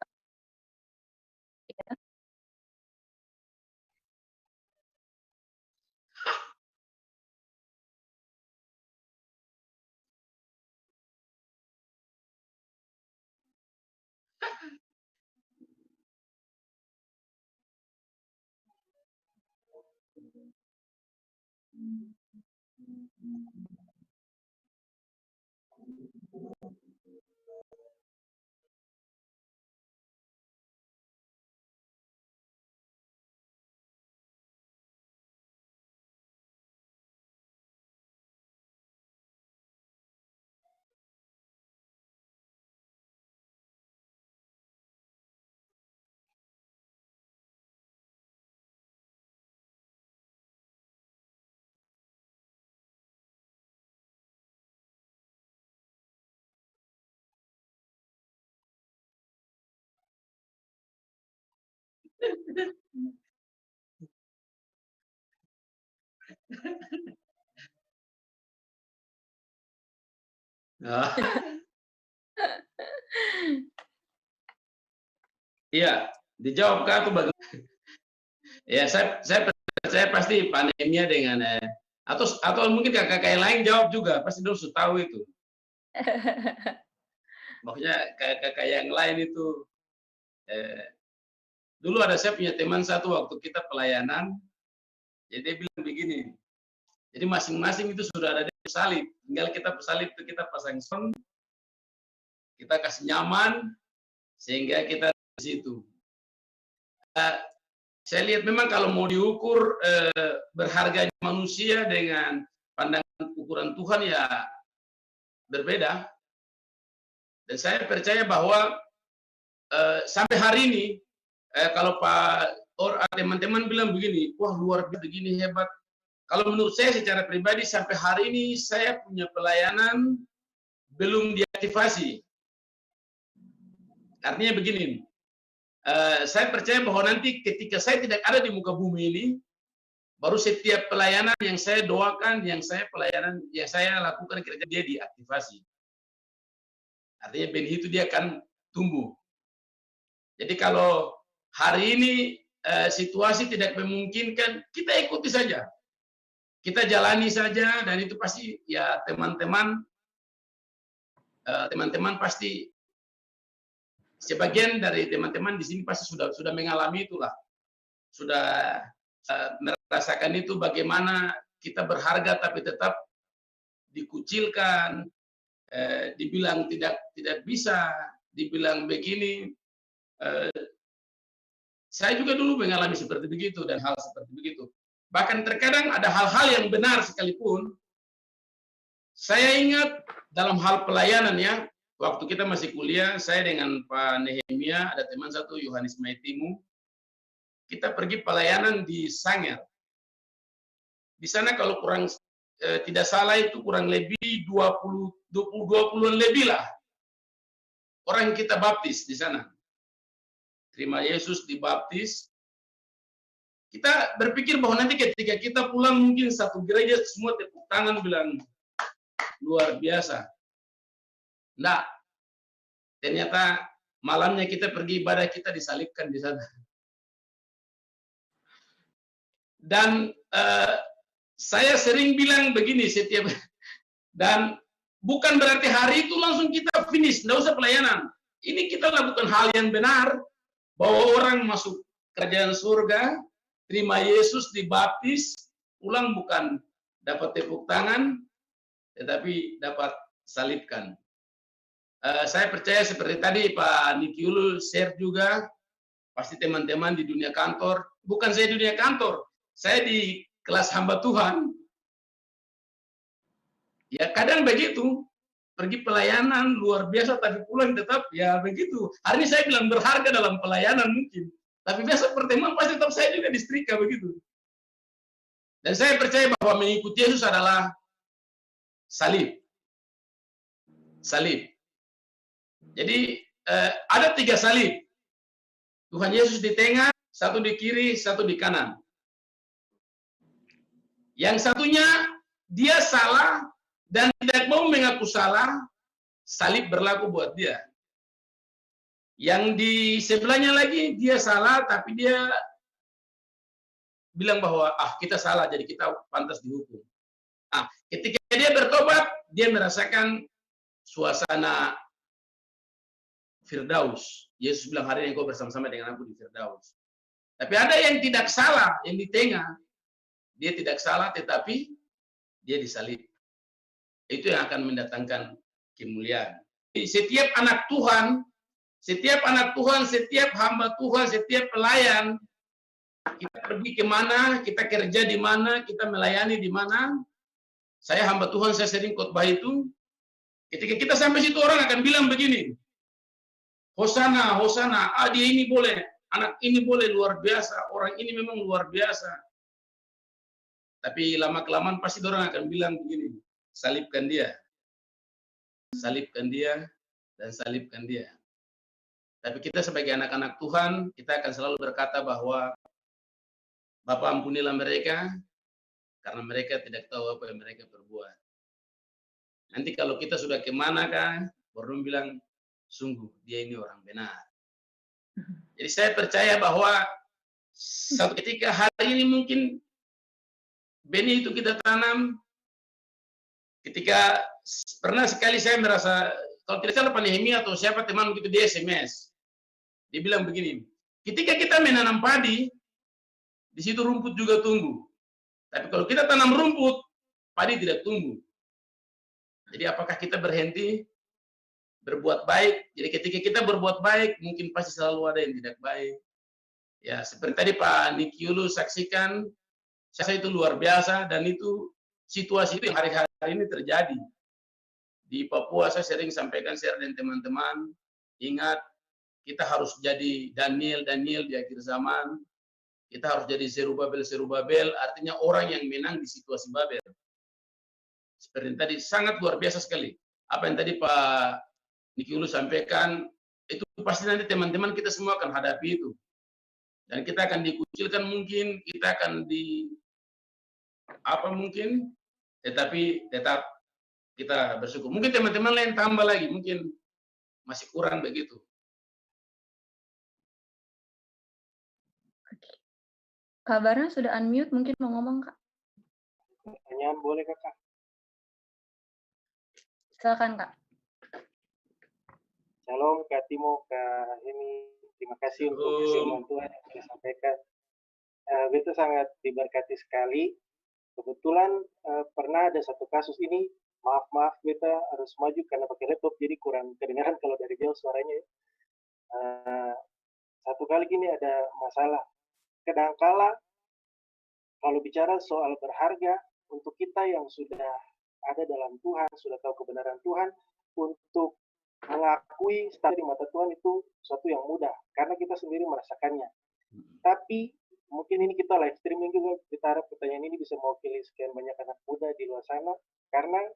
[SPEAKER 1] Ya.
[SPEAKER 4] Iya, dijawab Kak aku bagaimana? Ya, saya pasti pandemia dengan atau mungkin kakak-kakak yang lain jawab juga, pasti dulu sudah tahu itu. Maksudnya kakak-kakak yang lain itu dulu ada saya punya teman satu waktu kita pelayanan, jadi dia bilang begini. Jadi masing-masing itu sudah ada di salib, tinggal kita salib itu kita pasang sound, kita kasih nyaman sehingga kita di situ. Saya lihat memang kalau mau diukur berharganya manusia dengan pandangan ukuran Tuhan ya berbeda. Dan saya percaya bahwa sampai hari ini kalau teman-teman bilang begini, wah luar biasa begini hebat. Kalau menurut saya secara pribadi sampai hari ini saya punya pelayanan belum diaktifasi. Artinya begini, saya percaya bahwa nanti ketika saya tidak ada di muka bumi ini, baru setiap pelayanan yang saya doakan, yang saya lakukan kerja dia diaktifasi. Artinya benih itu dia akan tumbuh. Jadi kalau hari ini situasi tidak memungkinkan, kita ikuti saja. Kita jalani saja, dan itu pasti ya teman-teman pasti sebagian dari teman-teman di sini pasti sudah mengalami itulah, sudah merasakan itu bagaimana kita berharga tapi tetap dikucilkan, dibilang tidak bisa, dibilang begini. Saya juga dulu mengalami seperti begitu dan hal seperti begitu. Bahkan terkadang ada hal-hal yang benar sekalipun. Saya ingat dalam hal pelayanan ya, waktu kita masih kuliah, saya dengan Pak Nehemia, ada teman satu Yohanes Maitimu, kita pergi pelayanan di Sangir. Di sana kalau kurang tidak salah itu kurang lebih 20-an lebih lah orang kita baptis di sana. Terima Yesus, dibaptis. kita berpikir bahwa nanti ketika kita pulang mungkin satu gereja semua tepuk tangan bilang luar biasa. Nah, ternyata malamnya kita pergi ibadah, kita disalibkan di sana. Dan saya sering bilang begini setiap, dan bukan berarti hari itu langsung kita finish, nggak usah pelayanan. Ini kita lakukan hal yang benar, bahwa orang masuk kerajaan surga, terima Yesus, dibaptis, pulang bukan dapat tepuk tangan, tetapi dapat salibkan. Saya percaya seperti tadi Pak Nikiul share juga, pasti teman-teman di dunia kantor, bukan saya di dunia kantor, saya di kelas hamba Tuhan. Ya kadang begitu, pergi pelayanan luar biasa, tapi pulang tetap ya begitu. Hari ini saya bilang berharga dalam pelayanan mungkin, tapi biasa pertemuan pasti tetap saya juga disetrika begitu. Dan saya percaya bahwa mengikuti Yesus adalah salib. Salib. Jadi ada 3 salib. Tuhan Yesus di tengah, satu di kiri, satu di kanan. Yang satunya dia salah dan tidak mau mengaku salah, salib berlaku buat dia. Yang di sebelahnya lagi dia salah tapi dia bilang bahwa kita salah jadi kita pantas dihukum. Ketika dia bertobat, dia merasakan suasana Firdaus. Yesus bilang hari ini kau bersama-sama dengan aku di Firdaus. Tapi ada yang tidak salah, yang di tengah. Dia tidak salah tetapi dia disalib. Itu yang akan mendatangkan kemuliaan. Setiap anak Tuhan, setiap hamba Tuhan, setiap pelayan, kita pergi kemana, kita kerja di mana, kita melayani di mana. Saya hamba Tuhan, saya sering khotbah itu. Ketika kita sampai situ orang akan bilang begini, Hosana, Hosana, dia ini boleh, anak ini boleh, luar biasa, orang ini memang luar biasa. Tapi lama-kelamaan pasti orang akan bilang begini, salibkan dia, dan salibkan dia. Tapi kita sebagai anak-anak Tuhan, kita akan selalu berkata bahwa Bapa ampunilah mereka, karena mereka tidak tahu apa yang mereka perbuat. Nanti kalau kita sudah kemana kan, baru bilang, sungguh dia ini orang benar. Jadi saya percaya bahwa satu ketika hari ini mungkin benih itu kita tanam. Ketika pernah sekali saya merasa, kalau tidak salah Pak Nehemia atau siapa teman begitu di SMS, dia bilang begini, ketika kita menanam padi, di situ rumput juga tumbuh. Tapi kalau kita tanam rumput, padi tidak tumbuh. Jadi apakah kita berhenti berbuat baik? Jadi ketika kita berbuat baik, mungkin pasti selalu ada yang tidak baik. Ya, seperti tadi Pak Nikiulu saksikan, saya itu luar biasa, dan itu situasi itu yang hari-hari ini terjadi. Di Papua saya sering sampaikan share dengan teman-teman, ingat kita harus jadi Daniel di akhir zaman. Kita harus jadi Zerubabel, artinya orang yang menang di situasi Babel. Seperti tadi, sangat luar biasa sekali. Apa yang tadi Pak Nikiulu sampaikan, itu pasti nanti teman-teman kita semua akan hadapi itu. Dan kita akan dikucilkan mungkin, kita akan mungkin, tetapi tetap kita bersyukur. Mungkin teman-teman lain tambah lagi, mungkin masih kurang begitu.
[SPEAKER 1] Kabarnya sudah unmute, mungkin mau ngomong, Kak.
[SPEAKER 5] Pertanyaan boleh, Kakak?
[SPEAKER 1] Silakan, Kak.
[SPEAKER 5] Shalom, Kak Timo, Kak Hemi. Terima kasih untuk firman Tuhan yang sudah sampaikan. Itu sangat diberkati sekali. Kebetulan pernah ada satu kasus ini, maaf kita harus maju karena pakai laptop, jadi kurang kedengaran kalau dari jauh suaranya. Satu kali gini ada masalah. Kadangkala kalau bicara soal berharga, untuk kita yang sudah ada dalam Tuhan, sudah tahu kebenaran Tuhan, untuk mengakui status di mata Tuhan itu sesuatu yang mudah, karena kita sendiri merasakannya. Tapi mungkin ini kita live streaming juga, kita harap pertanyaan ini bisa mewakili sekian banyak anak muda di luar sana, karena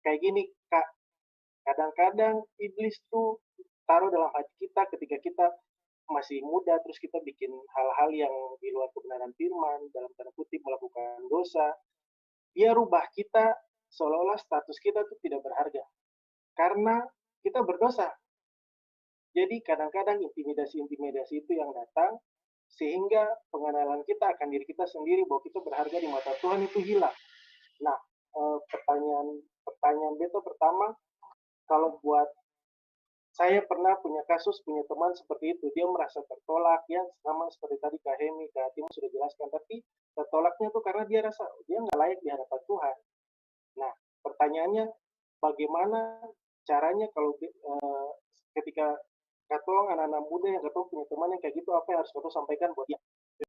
[SPEAKER 5] kayak gini, Kak, kadang-kadang iblis tuh taruh dalam hati kita ketika kita
[SPEAKER 3] masih muda, terus kita bikin hal-hal yang di luar kebenaran firman, dalam tanda kutip melakukan dosa, dia rubah kita seolah-olah status kita tuh tidak berharga. Karena kita berdosa. Jadi kadang-kadang intimidasi-intimidasi itu yang datang, sehingga pengenalan kita akan diri kita sendiri bahwa kita berharga di mata Tuhan itu hilang. Nah, pertanyaan beta pertama, kalau buat saya pernah punya kasus, punya teman seperti itu, dia merasa tertolak, ya sama seperti tadi Kak Hemi, Kak Timo sudah jelaskan, tapi tertolaknya tuh karena dia rasa dia nggak layak di hadapan Tuhan. Nah, pertanyaannya, bagaimana caranya kalau ketika katong anak-anak muda yang katong punya teman yang kayak gitu, apa yang harus katong sampaikan buat dia?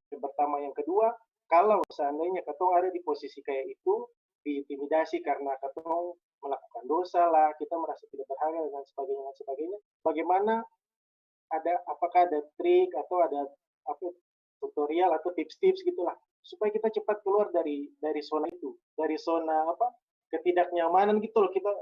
[SPEAKER 3] Yang pertama, yang kedua, kalau seandainya katong ada di posisi kayak itu, diintimidasi karena katong melakukan dosa lah, kita merasa tidak berharga dan sebagainya. Bagaimana apakah ada trik atau ada apa tutorial atau tips-tips gitulah supaya kita cepat keluar dari zona itu, dari zona ketidaknyamanan gitu loh. Kita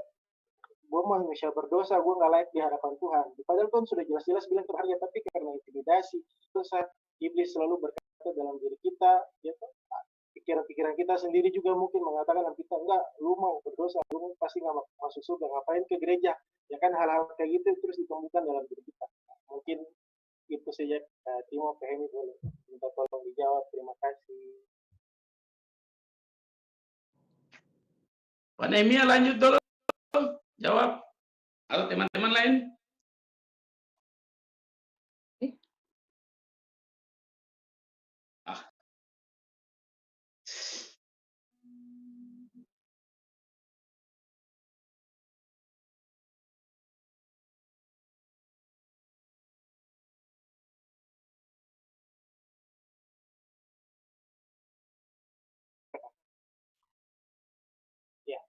[SPEAKER 3] gue mau bisa berdosa, gue nggak layak di hadapan Tuhan. Padahal Tuhan sudah jelas-jelas bilang berharga, tapi karena intimidasi, terus iblis selalu berkata dalam diri kita, ya pikiran-pikiran kita sendiri juga mungkin mengatakan dalam kita, enggak, lu mau berdosa, lu pasti nggak masuk surga, ngapain ke gereja? Ya kan hal-hal kayak gitu terus ditemukan dalam diri kita. Mungkin itu saja, Timo, Fehmi boleh minta tolong dijawab. Terima kasih.
[SPEAKER 4] Pak Nehemia lanjut dulu, jawab. Atau teman-teman lain?
[SPEAKER 3] Ya.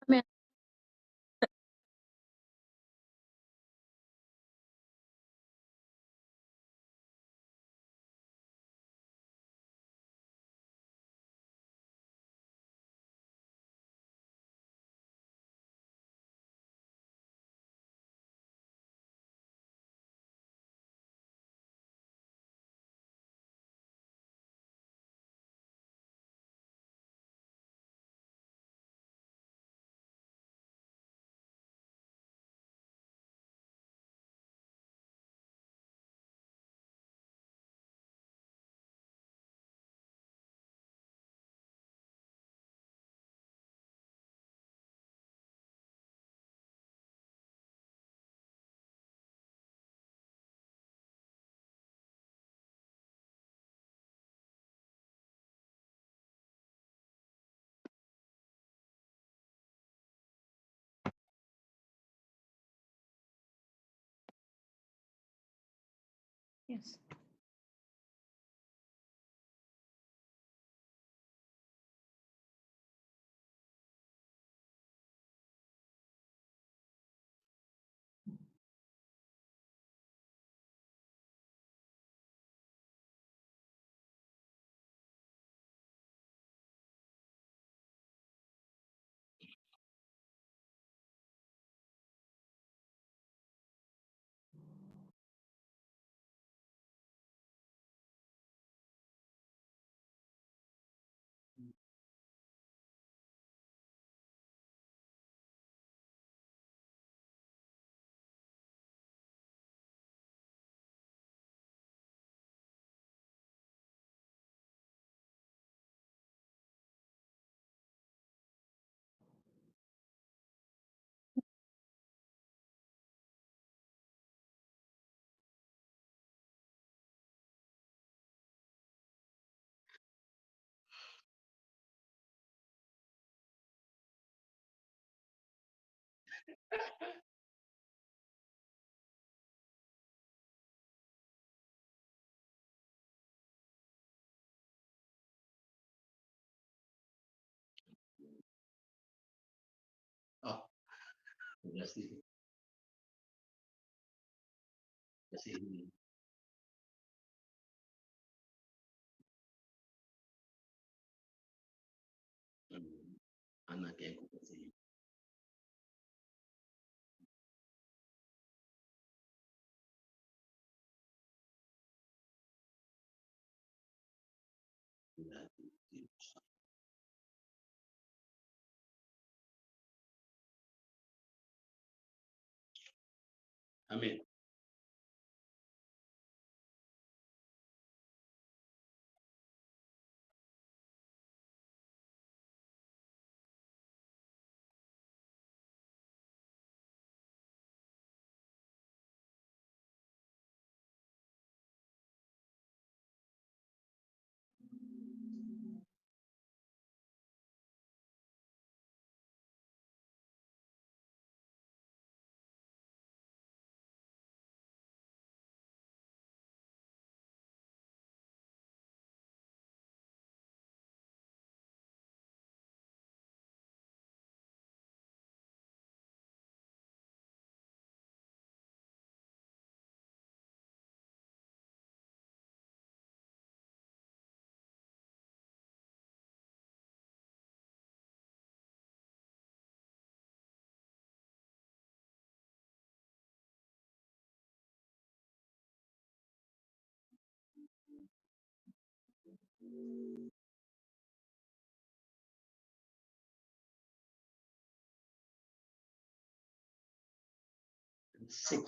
[SPEAKER 1] Amin. Yes.
[SPEAKER 4] Oh, kasih ini. Anak yang kukasih. Amin. Sik.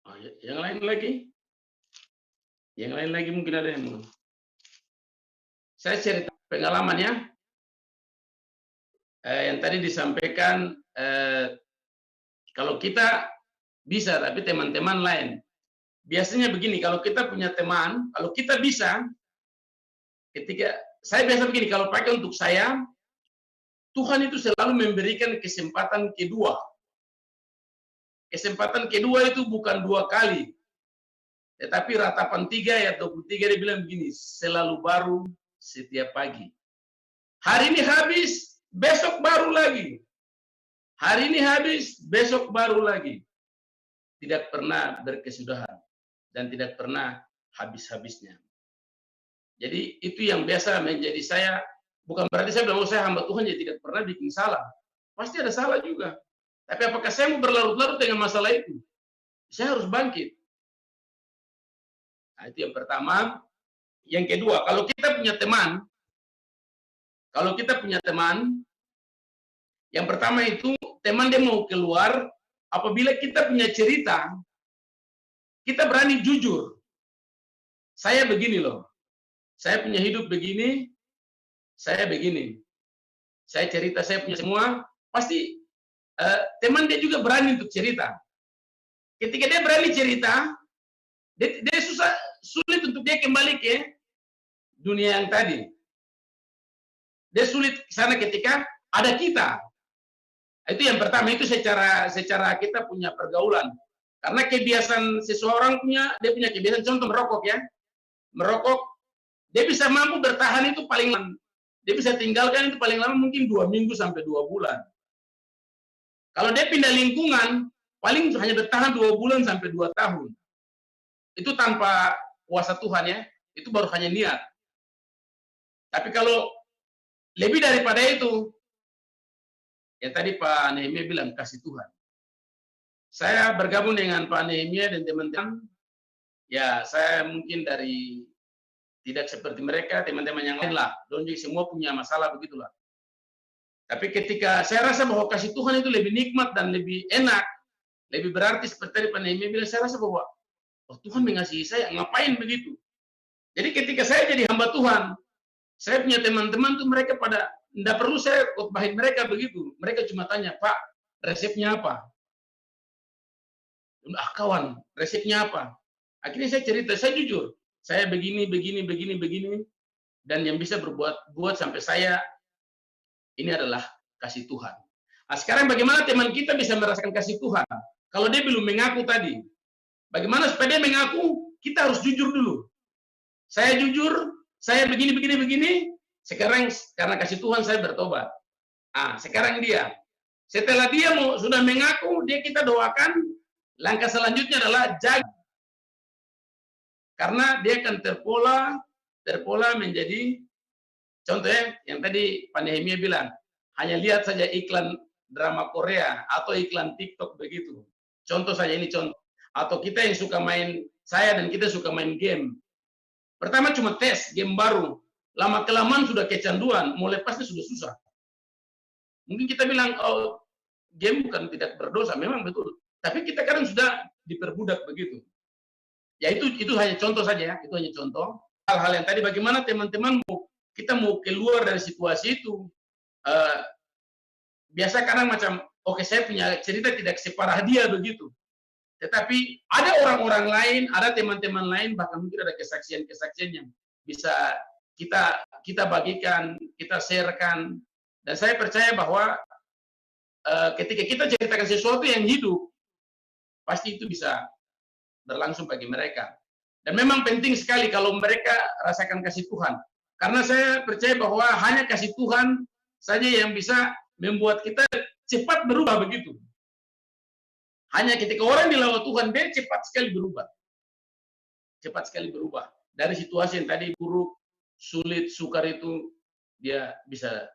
[SPEAKER 4] Oh, yang lain lagi? Yang lain lagi mungkin ada yang mau. Saya cerita pengalaman ya. Yang tadi disampaikan kalau kita bisa tapi teman-teman lain. Biasanya begini, kalau kita punya teman, kalau kita bisa, ketika saya biasa begini, kalau pakai untuk saya, Tuhan itu selalu memberikan kesempatan kedua. Kesempatan kedua itu bukan 2 kali. Tetapi ratapan 3 ayat 23 dia bilang begini, selalu baru setiap pagi. Hari ini habis, besok baru lagi. Hari ini habis, besok baru lagi. Tidak pernah berkesudahan dan tidak pernah habis-habisnya. Jadi itu yang biasa menjadi saya, bukan berarti saya bilang, saya hamba Tuhan jadi tidak pernah bikin salah. Pasti ada salah juga. Tapi apakah saya mau berlarut-larut dengan masalah itu? Saya harus bangkit. Nah, itu yang pertama. Yang kedua, kalau kita punya teman, yang pertama itu, teman dia mau keluar, apabila kita punya cerita, kita berani jujur. Saya begini loh, saya punya hidup begini, saya begini. Saya cerita, saya punya semua, pasti teman dia juga berani untuk cerita. Ketika dia berani cerita, dia sulit untuk dia kembali ke dunia yang tadi. Dia sulit ke sana ketika ada kita. Itu yang pertama, itu secara kita punya pergaulan. Karena kebiasaan seseorang dia punya kebiasaan, contoh merokok ya. Merokok, dia bisa mampu bertahan itu paling lama. Dia bisa tinggalkan itu paling lama mungkin 2 minggu sampai 2 bulan. Kalau dia pindah lingkungan, paling hanya bertahan 2 bulan sampai 2 tahun. Itu tanpa kuasa Tuhan ya. Itu baru hanya niat. Tapi kalau lebih daripada itu, ya tadi Pak Nehemia bilang kasih Tuhan. Saya bergabung dengan Pak Nehemia dan teman-teman. Ya, saya mungkin dari tidak seperti mereka, teman-teman yang lain lah. Donji semua punya masalah begitulah. Tapi ketika saya rasa bahwa kasih Tuhan itu lebih nikmat dan lebih enak, lebih berarti seperti tadi Pak Nehemia bilang, saya rasa bahwa oh, Tuhan mengasihi saya, ngapain begitu? Jadi ketika saya jadi hamba Tuhan, saya punya teman-teman tuh mereka pada tidak perlu saya khotbahin mereka begitu. Mereka cuma tanya, Pak, resepnya apa? Ah kawan, resepnya apa? Akhirnya saya cerita, saya jujur, saya begini, dan yang bisa buat sampai saya ini adalah kasih Tuhan. Nah, sekarang bagaimana teman kita bisa merasakan kasih Tuhan? Kalau dia belum mengaku tadi, bagaimana supaya dia mengaku? Kita harus jujur dulu. Saya jujur, saya begini. Sekarang karena kasih Tuhan saya bertobat. Ah, sekarang dia. Setelah dia sudah mengaku, kita doakan. Langkah selanjutnya adalah jaga. Karena dia akan terpola menjadi, contohnya yang tadi Pak Nehemia bilang, hanya lihat saja iklan drama Korea atau iklan TikTok begitu. Contoh saja ini contoh. Atau kita yang suka main, saya dan kita suka main game. Pertama cuma tes, game baru. Lama-kelamaan sudah kecanduan, mau lepasnya sudah susah. Mungkin kita bilang, oh game bukan tidak berdosa, memang betul. Tapi kita kadang sudah diperbudak begitu. Ya itu hanya contoh saja ya, itu hanya contoh. Hal-hal yang tadi bagaimana teman-teman kita mau keluar dari situasi itu. Biasa kadang macam, oke saya punya cerita tidak separah dia begitu. Tetapi ada orang-orang lain, ada teman-teman lain, bahkan mungkin ada kesaksian-kesaksian yang bisa kita bagikan, kita sharekan. Dan saya percaya bahwa ketika kita ceritakan sesuatu yang hidup, pasti itu bisa berlangsung bagi mereka. Dan memang penting sekali kalau mereka rasakan kasih Tuhan. Karena saya percaya bahwa hanya kasih Tuhan saja yang bisa membuat kita cepat berubah begitu. Hanya ketika orang dilawan Tuhan, dia cepat sekali berubah. Cepat sekali berubah. Dari situasi yang tadi buruk, sulit, sukar itu, dia bisa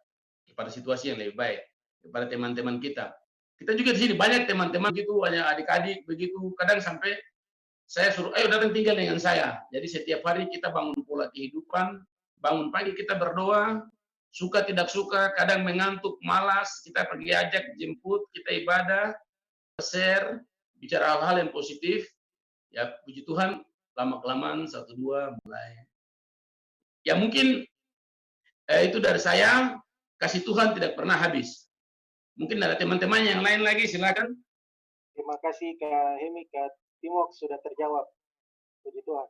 [SPEAKER 4] pada situasi yang lebih baik. Kepada teman-teman kita. Kita juga di sini banyak teman-teman gitu, banyak adik-adik begitu. Kadang sampai saya suruh, ayo datang tinggal dengan saya. Jadi setiap hari kita bangun pola kehidupan, bangun pagi kita berdoa, suka tidak suka, kadang mengantuk, malas, kita pergi ajak, jemput, kita ibadah, share, bicara hal-hal yang positif. Ya puji Tuhan, lama-kelamaan, 1-2 mulai. Ya mungkin itu dari saya, kasih Tuhan tidak pernah habis. Mungkin ada teman-teman yang lain lagi, silakan.
[SPEAKER 3] Terima kasih Kak Hemi, Kak Timok sudah terjawab. Puji Tuhan.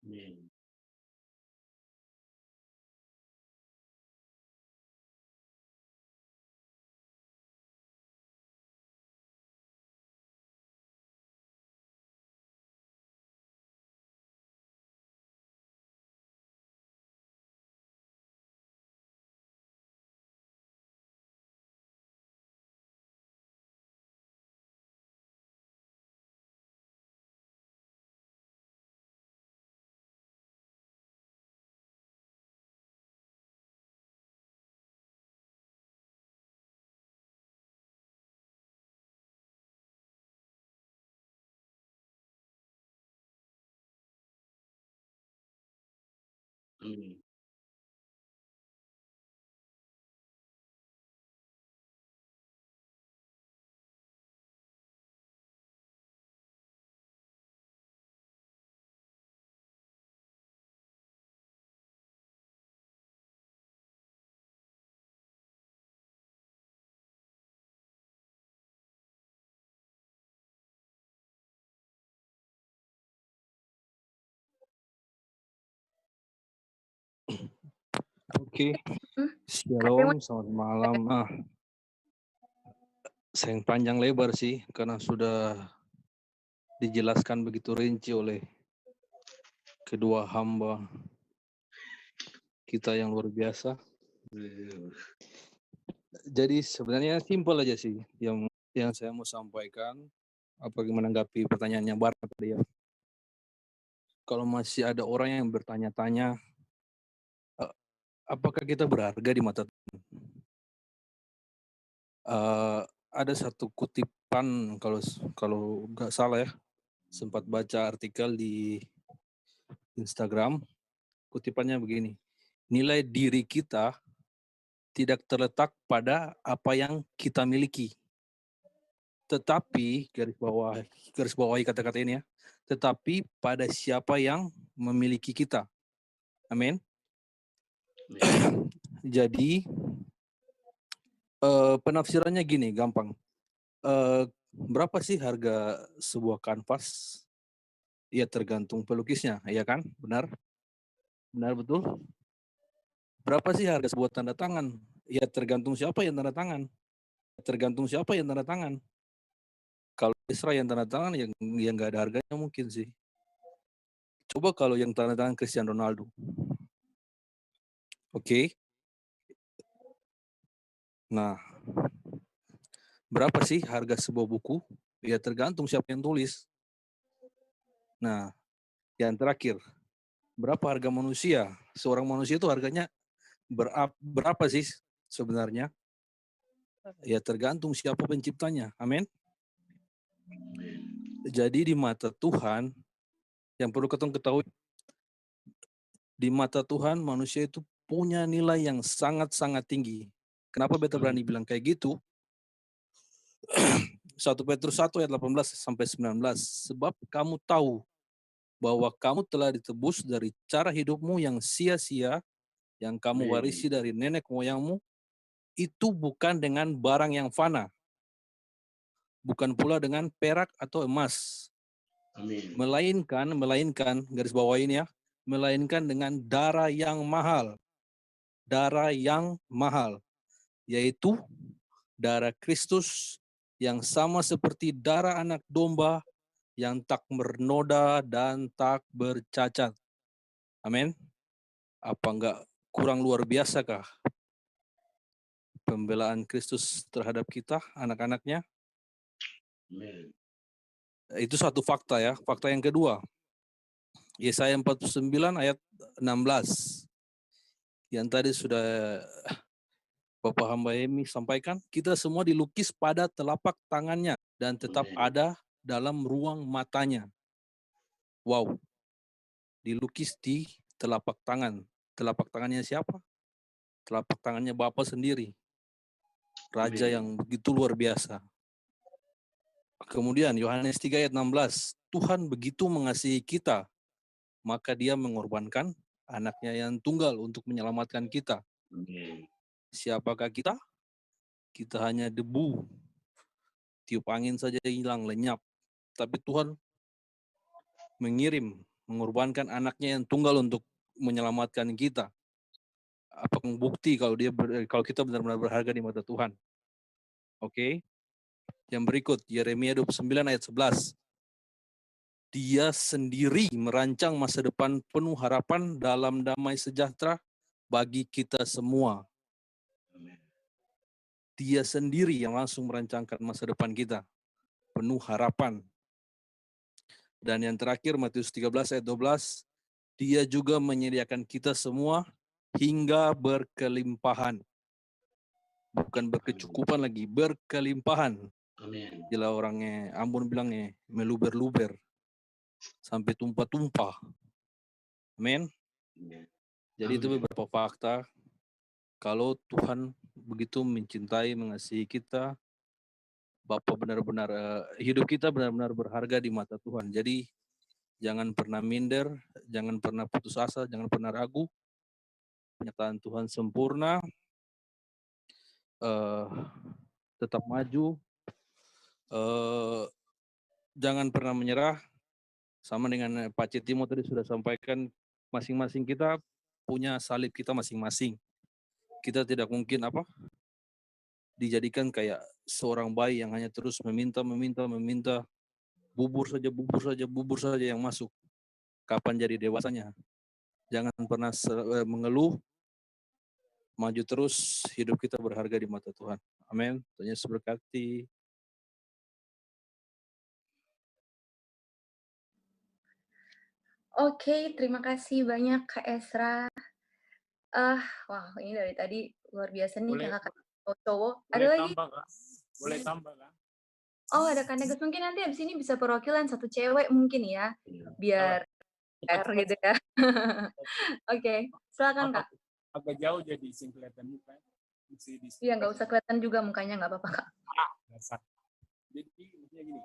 [SPEAKER 4] Amin. Amin.
[SPEAKER 2] Oke,
[SPEAKER 1] Hmm,
[SPEAKER 2] shalom, selamat malam. Sayang panjang lebar sih, karena sudah dijelaskan begitu rinci oleh kedua hamba kita yang luar biasa. Jadi sebenarnya simpel aja sih yang saya mau sampaikan, apalagi menanggapi pertanyaannya Barat tadi ya. Kalau masih ada orang yang bertanya-tanya, apakah kita berharga di mata Tuhan? Ada satu kutipan kalau nggak salah ya, sempat baca artikel di Instagram, kutipannya begini, nilai diri kita tidak terletak pada apa yang kita miliki, tetapi garis bawahi kata-kata ini ya, tetapi pada siapa yang memiliki kita. Amin. Jadi penafsirannya gini, gampang. Berapa sih harga sebuah kanvas? Ya tergantung pelukisnya, ya kan? Benar? Benar betul? Berapa sih harga sebuah tanda tangan? Ya tergantung siapa yang tanda tangan. Tergantung siapa yang tanda tangan. Kalau Isra yang tanda tangan, yang nggak ada harganya mungkin sih. Coba kalau yang tanda tangan Cristiano Ronaldo. Oke. Nah, berapa sih harga sebuah buku? Ya tergantung siapa yang tulis. Nah, yang terakhir, berapa harga manusia? Seorang manusia itu harganya berapa sih sebenarnya? Ya tergantung siapa penciptanya. Amin. Jadi di mata Tuhan, yang perlu kita ketahui, di mata Tuhan manusia itu punya nilai yang sangat-sangat tinggi. Kenapa beta berani bilang kayak gitu? 1 Petrus 1 ayat 18 sampai 19. Sebab kamu tahu bahwa kamu telah ditebus dari cara hidupmu yang sia-sia, yang kamu warisi dari nenek moyangmu, itu bukan dengan barang yang fana, bukan pula dengan perak atau emas, melainkan garis bawah ini ya, melainkan dengan darah yang mahal, yaitu darah Kristus yang sama seperti darah anak domba yang tak bernoda dan tak bercacat. Amin. Apa enggak kurang luar biasa kah pembelaan Kristus terhadap kita, anak-anaknya? Itu satu fakta ya. Fakta yang kedua, Yesaya 49 ayat 16. Yang tadi sudah Bapak hamba Emi sampaikan, kita semua dilukis pada telapak tangannya dan tetap ada dalam ruang matanya. Wow, dilukis di telapak tangan. Telapak tangannya siapa? Telapak tangannya Bapa sendiri. Raja yang begitu luar biasa. Kemudian Yohanes 3 ayat 16, Tuhan begitu mengasihi kita, maka dia mengorbankan anaknya yang tunggal untuk menyelamatkan kita. Siapakah kita? Kita hanya debu. Tiup angin saja hilang, lenyap. Tapi Tuhan mengirim mengorbankan anaknya yang tunggal untuk menyelamatkan kita. Apa bukti kalau kalau kita benar-benar berharga di mata Tuhan? Oke. Yang berikut, Yeremia 29 ayat 11. Dia sendiri merancang masa depan penuh harapan dalam damai sejahtera bagi kita semua. Dia sendiri yang langsung merancangkan masa depan kita, penuh harapan. Dan yang terakhir, Matius 13 ayat 12, dia juga menyediakan kita semua hingga berkelimpahan. Bukan berkecukupan lagi, berkelimpahan.
[SPEAKER 4] Amin.
[SPEAKER 2] Gila orangnya, Ambon bilangnya, meluber-luber. Sampai tumpah-tumpah. Amin. Jadi itu beberapa fakta. Kalau Tuhan begitu mencintai, mengasihi kita, Bapa benar-benar, hidup kita benar-benar berharga di mata Tuhan. Jadi jangan pernah minder, jangan pernah putus asa, jangan pernah ragu. Penyataan Tuhan sempurna, tetap maju, jangan pernah menyerah. Sama dengan Pak Cetimo tadi sudah sampaikan, masing-masing kita punya salib kita masing-masing. Kita tidak mungkin dijadikan kayak seorang bayi yang hanya terus meminta, bubur saja yang masuk. Kapan jadi dewasanya? Jangan pernah mengeluh, maju terus, hidup kita berharga di mata Tuhan. Amin. Tuhan Yesus berkati.
[SPEAKER 1] Oke, terima kasih banyak Kak Esra. Wah, ini dari tadi luar biasa nih kakak cowok. Ada lagi?
[SPEAKER 6] Boleh tambah kan?
[SPEAKER 1] Oh, ada Kanegas. Mungkin nanti abis ini bisa perwakilan satu cewek mungkin ya, biar R gitu ya. Oke, silakan Kak.
[SPEAKER 6] Agak jauh jadi sing kelihatan muka.
[SPEAKER 1] Iya, nggak usah kelihatan juga mukanya, nggak apa-apa Kak.
[SPEAKER 6] Jadi maksudnya gini,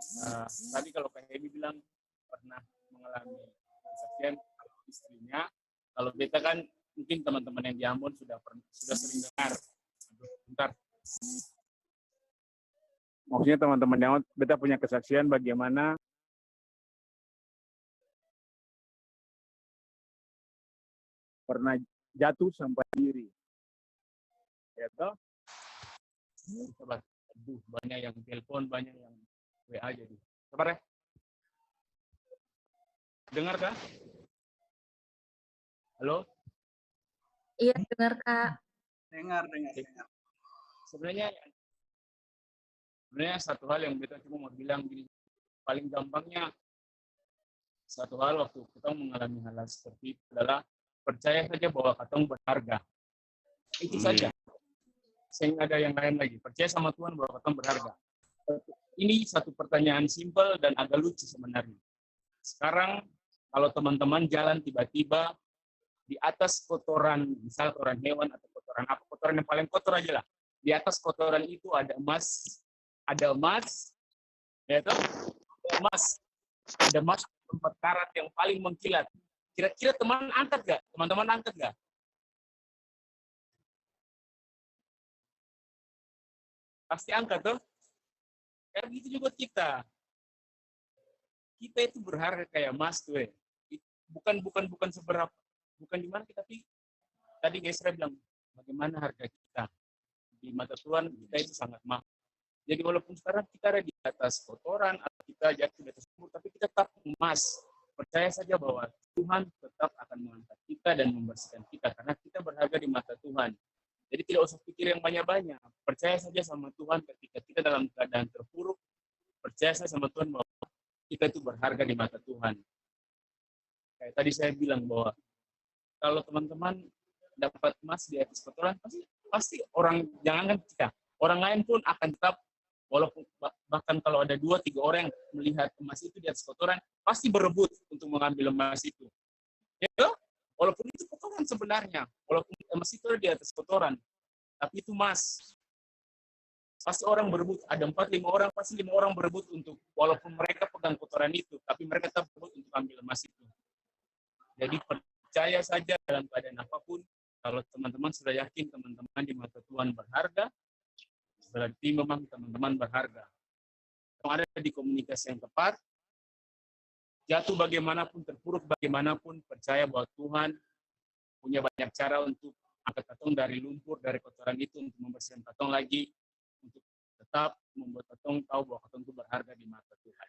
[SPEAKER 6] tadi kalau Kak Hemi bilang pernah mengalami kesaksian istrinya, kalau beta kan mungkin teman-teman yang di Ambon sudah sering dengar. Bentar. Maksudnya teman-teman yang beta punya kesaksian bagaimana pernah jatuh sampai diri. Ya toh? Aduh, banyak yang telepon, banyak yang WA jadi. Sabar ya. Dengar kan? Halo?
[SPEAKER 1] Iya, dengar Kak.
[SPEAKER 3] Dengar.
[SPEAKER 6] Sebenarnya satu hal yang beta cuma mau bilang gini, paling gampangnya satu hal waktu kita mengalami hal seperti itu adalah percaya saja bahwa kita berharga. Itu saja. Sehingga ada yang lain lagi. Percaya sama Tuhan bahwa kita berharga. Ini satu pertanyaan simpel dan agak lucu sebenarnya. Sekarang kalau teman-teman jalan tiba-tiba di atas kotoran, misal kotoran hewan atau kotoran apa, kotoran yang paling kotor aja lah. Di atas kotoran itu ada emas, ya toh? Ada emas 4 karat yang paling mengkilat. Kira-kira teman-teman angkat gak? Pasti angkat tuh. Kayak gitu juga kita. Kita itu berharga kayak emas tuh. Bukan seberapa, bukan di mana kita, tapi tadi guys saya bilang bagaimana harga kita di mata Tuhan, kita itu sangat mahal. Jadi walaupun sekarang kita ada di atas kotoran atau kita jatuh di atas sumur, tapi kita tetap emas. Percaya saja bahwa Tuhan tetap akan mengangkat kita dan membersihkan kita karena kita berharga di mata Tuhan. Jadi tidak usah pikir yang banyak-banyak. Percaya saja sama Tuhan ketika kita dalam keadaan terpuruk. Percaya saja sama Tuhan bahwa kita itu berharga di mata Tuhan. Kayak tadi saya bilang bahwa kalau teman-teman dapat emas di atas kotoran, pasti orang, jangankan kita, orang lain pun akan tetap, walaupun bahkan kalau ada 2-3 orang yang melihat emas itu di atas kotoran, pasti berebut untuk mengambil emas itu. Ya, walaupun itu kotoran sebenarnya, walaupun emas itu ada di atas kotoran, tapi itu emas. Pasti orang berebut, ada 4-5 orang, pasti 5 orang berebut untuk, walaupun mereka pegang kotoran itu, tapi mereka tetap berebut untuk ambil emas itu. Jadi percaya saja dalam keadaan apapun, kalau teman-teman sudah yakin teman-teman di mata Tuhan berharga, berarti memang teman-teman berharga. Kalau ada di komunikasi yang tepat, jatuh bagaimanapun, terpuruk bagaimanapun, percaya bahwa Tuhan punya banyak cara untuk angkat katong dari lumpur, dari kotoran itu, untuk membersihkan katong lagi, untuk tetap membuat katong tahu bahwa katong itu berharga di mata Tuhan.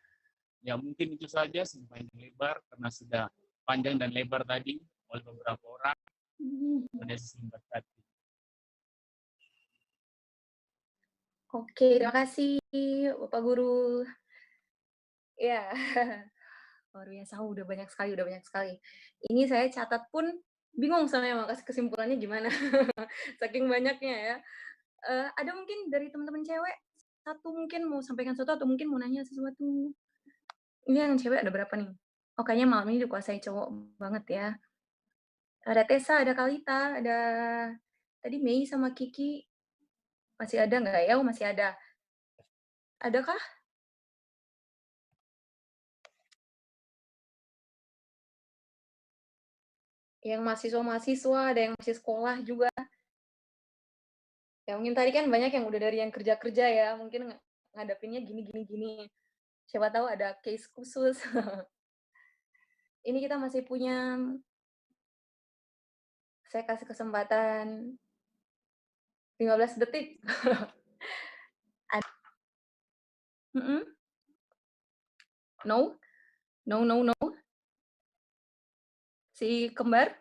[SPEAKER 6] Ya mungkin itu saja, panjang lebar, karena sudah panjang dan lebar tadi oleh beberapa orang. Pada singkat hati.
[SPEAKER 1] Oke, terima kasih Bapak Guru. Ya, luar biasa, udah banyak sekali. Ini saya catat pun bingung sama yang mau kasih kesimpulannya gimana. Saking banyaknya ya. Ada mungkin dari teman-teman cewek, satu mungkin mau sampaikan sesuatu atau mungkin mau nanya sesuatu. Ini yang cewek ada berapa nih? Oh, kayaknya malam ini dikuasai cowok banget ya. Ada Tessa, ada Kalita, ada tadi Mei sama Kiki. Masih ada nggak ya? Oh, masih ada. Adakah? Yang mahasiswa-mahasiswa, ada yang masih sekolah juga. Ya mungkin tadi kan banyak yang udah dari yang kerja-kerja ya, mungkin ngadapinnya gini. Siapa tahu ada case khusus. Ini kita masih punya, saya kasih kesempatan 15 detik. No? No. Si kembar?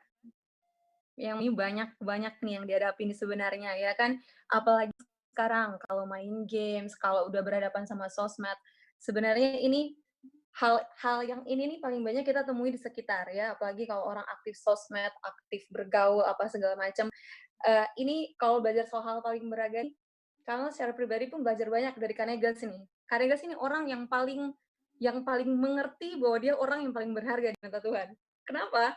[SPEAKER 1] Yang ini banyak nih yang dihadapin sebenarnya ya kan, apalagi sekarang kalau main games, kalau udah berhadapan sama sosmed, sebenarnya ini hal yang ini nih paling banyak kita temui di sekitar ya, apalagi kalau orang aktif sosmed, aktif bergaul apa segala macam. Ini kalau belajar soal hal paling beragam, karena secara pribadi pun belajar banyak dari Kanegas ini. Kanegas ini orang yang paling mengerti bahwa dia orang yang paling berharga di mata Tuhan. Kenapa?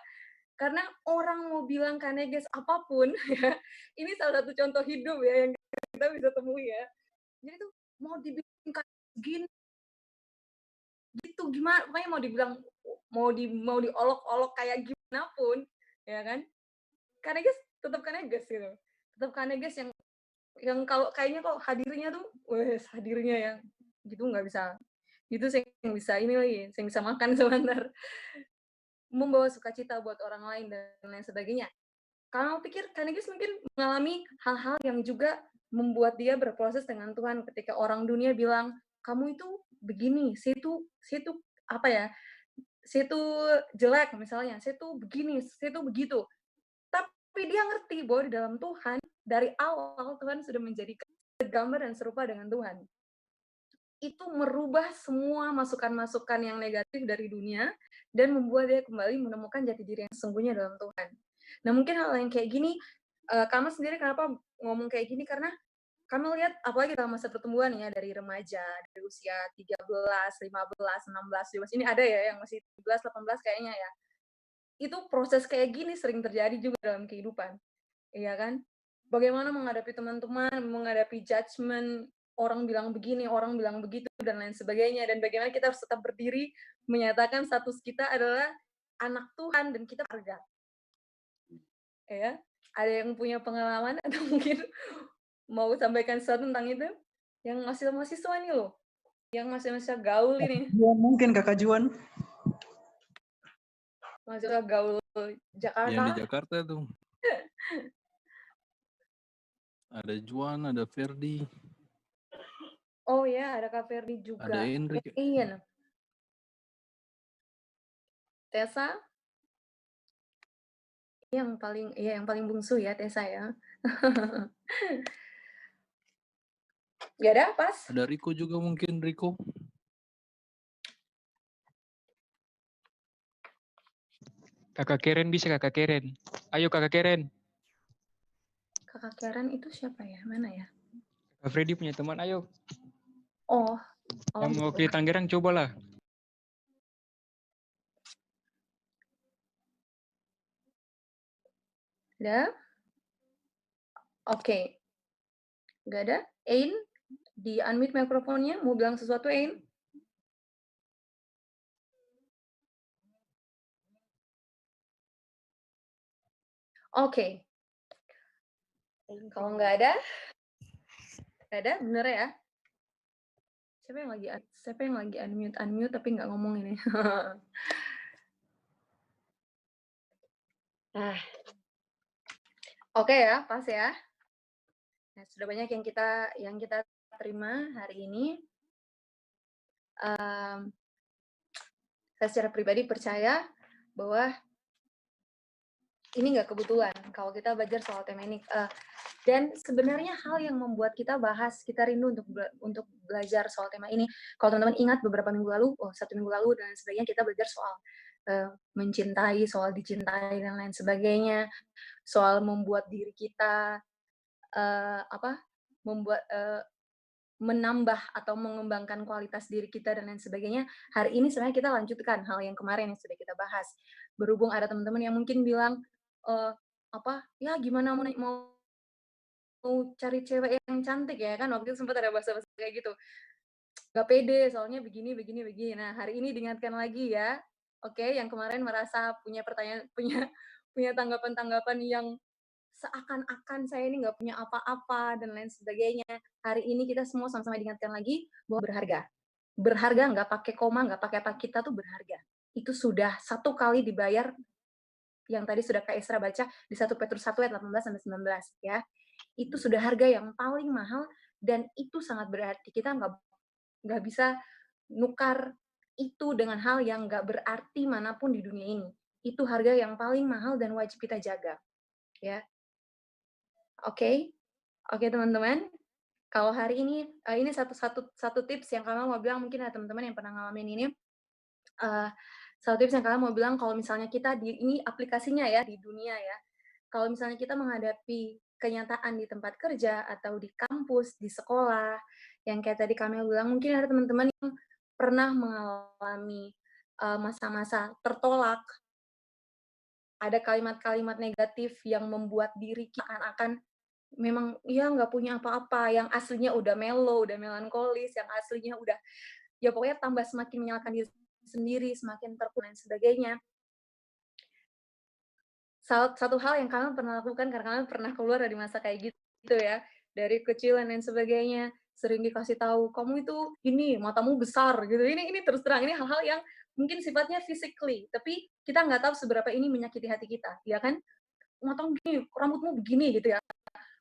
[SPEAKER 1] Karena orang mau bilang Kanegas apapun, ya, ini salah satu contoh hidup ya yang kita bisa temui ya. Jadi tuh mau dibilang Kanegas gini, gitu gimana, pokoknya mau diolok-olok kayak gimana pun, ya kan? Kanegas tetap Kanegas gitu, tetap Kanegas yang kalau kayaknya kok hadirnya tuh, wes hadirnya yang gitu nggak bisa, itu saya yang bisa ini lagi, saya bisa makan sebentar, membawa sukacita buat orang lain dan lain sebagainya. Kalau pikir Kanegas mungkin mengalami hal-hal yang juga membuat dia berproses dengan Tuhan ketika orang dunia bilang, kamu itu begini, saya itu apa ya, saya itu jelek misalnya, saya itu begini, saya itu begitu. Tapi dia ngerti bahwa di dalam Tuhan, dari awal Tuhan sudah menjadikan gambar dan serupa dengan Tuhan. Itu merubah semua masukan-masukan yang negatif dari dunia dan membuat dia kembali menemukan jati diri yang sesungguhnya dalam Tuhan. Nah, mungkin hal yang kayak gini, kamu sendiri kenapa ngomong kayak gini, karena kami lihat apalagi dalam masa pertumbuhan ya, dari remaja, dari usia 13, 15, 16, 17, ini ada ya yang masih 17, 18 kayaknya ya. Itu proses kayak gini sering terjadi juga dalam kehidupan. Iya kan? Bagaimana menghadapi teman-teman, menghadapi judgement, orang bilang begini, orang bilang begitu, dan lain sebagainya. Dan bagaimana kita harus tetap berdiri, menyatakan status kita adalah anak Tuhan, dan kita berharga. Ya, ada yang punya pengalaman atau mungkin mau sampaikan sesuatu tentang itu? Yang mahasiswa nih loh, yang mahasiswa gaul ini.
[SPEAKER 7] Mungkin Kakak Juan.
[SPEAKER 1] Mahasiswa gaul Jakarta.
[SPEAKER 2] Yang di Jakarta tuh. Ada Juan, ada Ferdi.
[SPEAKER 1] Oh ya, ada Kak Ferdi juga.
[SPEAKER 2] Ada Enrique.
[SPEAKER 1] Iya. Tessa. Yang paling bungsu ya Tessa ya. Gak ada, pas.
[SPEAKER 2] Ada Riko juga mungkin, Riko.
[SPEAKER 8] Kakak Keren bisa, Kakak Keren. Ayo Kakak Keren.
[SPEAKER 1] Kakak Karen itu siapa ya? Mana ya?
[SPEAKER 8] Kak Freddy punya teman, ayo.
[SPEAKER 1] Oh.
[SPEAKER 8] Yang mau ke Tangerang, cobalah.
[SPEAKER 1] Ada? Oke. Gak ada? Ain? Di unmute mikrofonnya, mau bilang sesuatu, Ain? Oke. Kalau nggak ada, bener ya? Siapa yang lagi unmute tapi nggak ngomong ini? Nah, oke ya, pas ya. Nah, sudah banyak yang kita terima hari ini. Saya secara pribadi percaya bahwa ini nggak kebetulan kalau kita belajar soal tema ini. Dan sebenarnya hal yang membuat kita rindu untuk belajar soal tema ini. Kalau teman-teman ingat beberapa minggu lalu, 1 minggu lalu dan sebagainya, kita belajar soal mencintai, soal dicintai dan lain sebagainya, soal membuat diri kita menambah atau mengembangkan kualitas diri kita dan lain sebagainya. Hari ini sebenarnya kita lanjutkan hal yang kemarin yang sudah kita bahas. Berhubung ada teman-teman yang mungkin bilang, ya gimana mau cari cewek yang cantik ya kan, waktu itu sempat ada bahasa-bahasa kayak gitu. Gak pede, soalnya begini. Nah, hari ini diingatkan lagi ya. Oke, yang kemarin merasa punya pertanyaan, punya tanggapan-tanggapan yang seakan-akan saya ini nggak punya apa-apa dan lain sebagainya. Hari ini kita semua sama-sama diingatkan lagi bahwa berharga. Berharga nggak pakai koma, nggak pakai apa, kita tuh berharga. Itu sudah 1 kali dibayar yang tadi sudah Kak Isra baca di 1 Petrus 1 ayat 18-19 ya. Itu sudah harga yang paling mahal dan itu sangat berarti. Kita nggak bisa nukar itu dengan hal yang nggak berarti manapun di dunia ini. Itu harga yang paling mahal dan wajib kita jaga. Ya. Oke, teman-teman. Kalau hari ini satu tips yang kalian mau bilang, mungkin ada teman-teman yang pernah ngalamin ini. Satu tips yang kalian mau bilang, kalau misalnya kita ini aplikasinya ya di dunia ya. Kalau misalnya kita menghadapi kenyataan di tempat kerja atau di kampus, di sekolah, yang kayak tadi kami bilang, mungkin ada teman-teman yang pernah mengalami masa-masa tertolak. Ada kalimat-kalimat negatif yang membuat diri kita akan memang ya nggak punya apa-apa, yang aslinya udah mellow, udah melankolis, yang aslinya udah ya pokoknya tambah semakin menyalahkan diri sendiri, semakin terpuruk dan sebagainya. Satu hal yang kalian pernah lakukan karena kalian pernah keluar dari masa kayak gitu ya, dari kecil dan lain sebagainya, sering dikasih tahu, "Kamu itu ini, matamu besar," gitu. Ini terus terang, ini hal-hal yang mungkin sifatnya physically, tapi kita nggak tahu seberapa ini menyakiti hati kita, ya kan? "Matamu begini, rambutmu begini," gitu ya.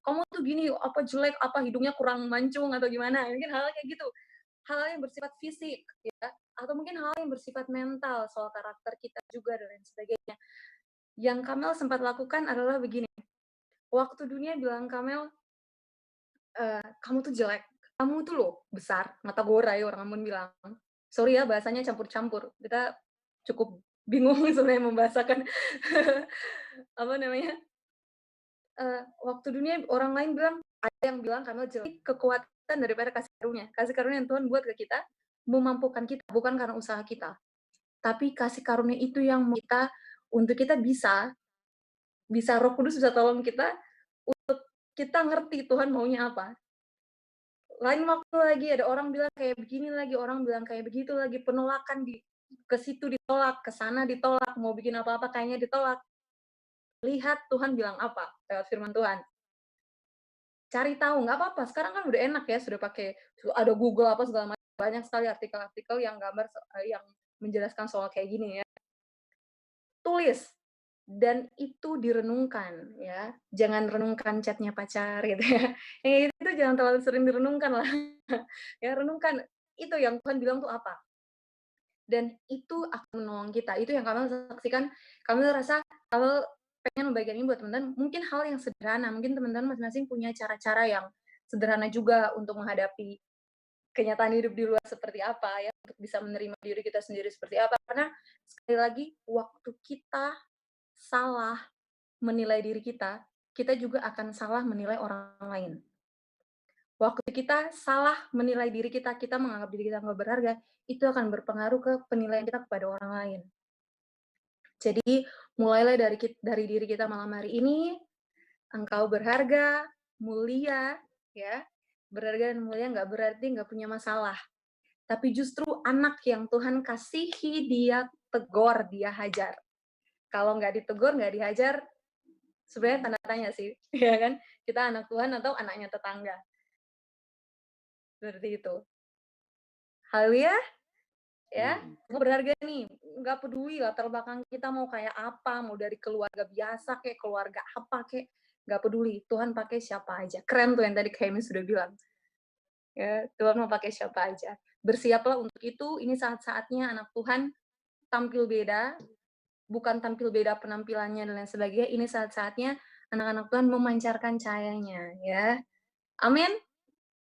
[SPEAKER 1] "Kamu tuh gini, apa jelek, apa hidungnya kurang mancung atau gimana," mungkin hal-hal kayak gitu. Hal-hal yang bersifat fisik ya, atau mungkin hal yang bersifat mental, soal karakter kita juga dan lain sebagainya. Yang Kamel sempat lakukan adalah begini, waktu dunia bilang Kamel, "Kamu tuh jelek, kamu tuh loh besar, mata gorai," orang Ambon bilang. Sorry ya bahasanya campur-campur, kita cukup bingung sebenarnya membahasakan apa namanya, waktu dunia orang lain bilang, ada yang bilang Kamel jelek, kekuatan daripada kasih karunia yang Tuhan buat ke kita, memampukan kita, bukan karena usaha kita. Tapi kasih karunia itu yang kita, untuk kita bisa Roh Kudus bisa tolong kita, untuk kita ngerti Tuhan maunya apa. Lain waktu lagi ada orang bilang kayak begini lagi, orang bilang kayak begitu lagi, penolakan ke situ ditolak, ke sana ditolak, mau bikin apa-apa kayaknya ditolak. Lihat Tuhan bilang apa lewat firman Tuhan. Cari tahu, nggak apa-apa. Sekarang kan udah enak ya, sudah pakai ada Google apa segala macam, banyak sekali artikel-artikel yang yang menjelaskan soal kayak gini ya. Tulis dan itu direnungkan ya. Jangan renungkan chatnya pacar gitu ya. Yang itu jangan terlalu sering direnungkan lah. Ya renungkan itu yang Tuhan bilang tuh apa. Dan itu akan menolong kita. Itu yang kami saksikan. Kami rasa kalau pengen membagikan ini buat teman-teman, mungkin hal yang sederhana, mungkin teman-teman masing-masing punya cara-cara yang sederhana juga untuk menghadapi kenyataan hidup di luar seperti apa ya, untuk bisa menerima diri kita sendiri seperti apa. Karena sekali lagi, waktu kita salah menilai diri kita, kita juga akan salah menilai orang lain. Waktu kita salah menilai diri kita menganggap diri kita nggak berharga, itu akan berpengaruh ke penilaian kita kepada orang lain. Jadi, mulailah dari diri kita malam hari ini, engkau berharga, mulia, ya. Berharga dan mulia nggak berarti nggak punya masalah. Tapi justru anak yang Tuhan kasihi, dia tegur, dia hajar. Kalau nggak ditegur, nggak dihajar, sebenarnya tanda tanya sih, ya kan? Kita anak Tuhan atau anaknya tetangga. Seperti itu. Haleluya. Ya, semua berharga nih. Nggak peduli latar belakang kita mau kayak apa, mau dari keluarga biasa kayak keluarga apa kayak, nggak peduli. Tuhan pakai siapa aja. Keren tuh yang tadi Kemi sudah bilang. Ya, Tuhan mau pakai siapa aja. Bersiaplah untuk itu. Ini saat-saatnya anak Tuhan tampil beda, bukan tampil beda penampilannya dan lain sebagainya. Ini saat-saatnya anak-anak Tuhan memancarkan cahayanya, ya. Amin.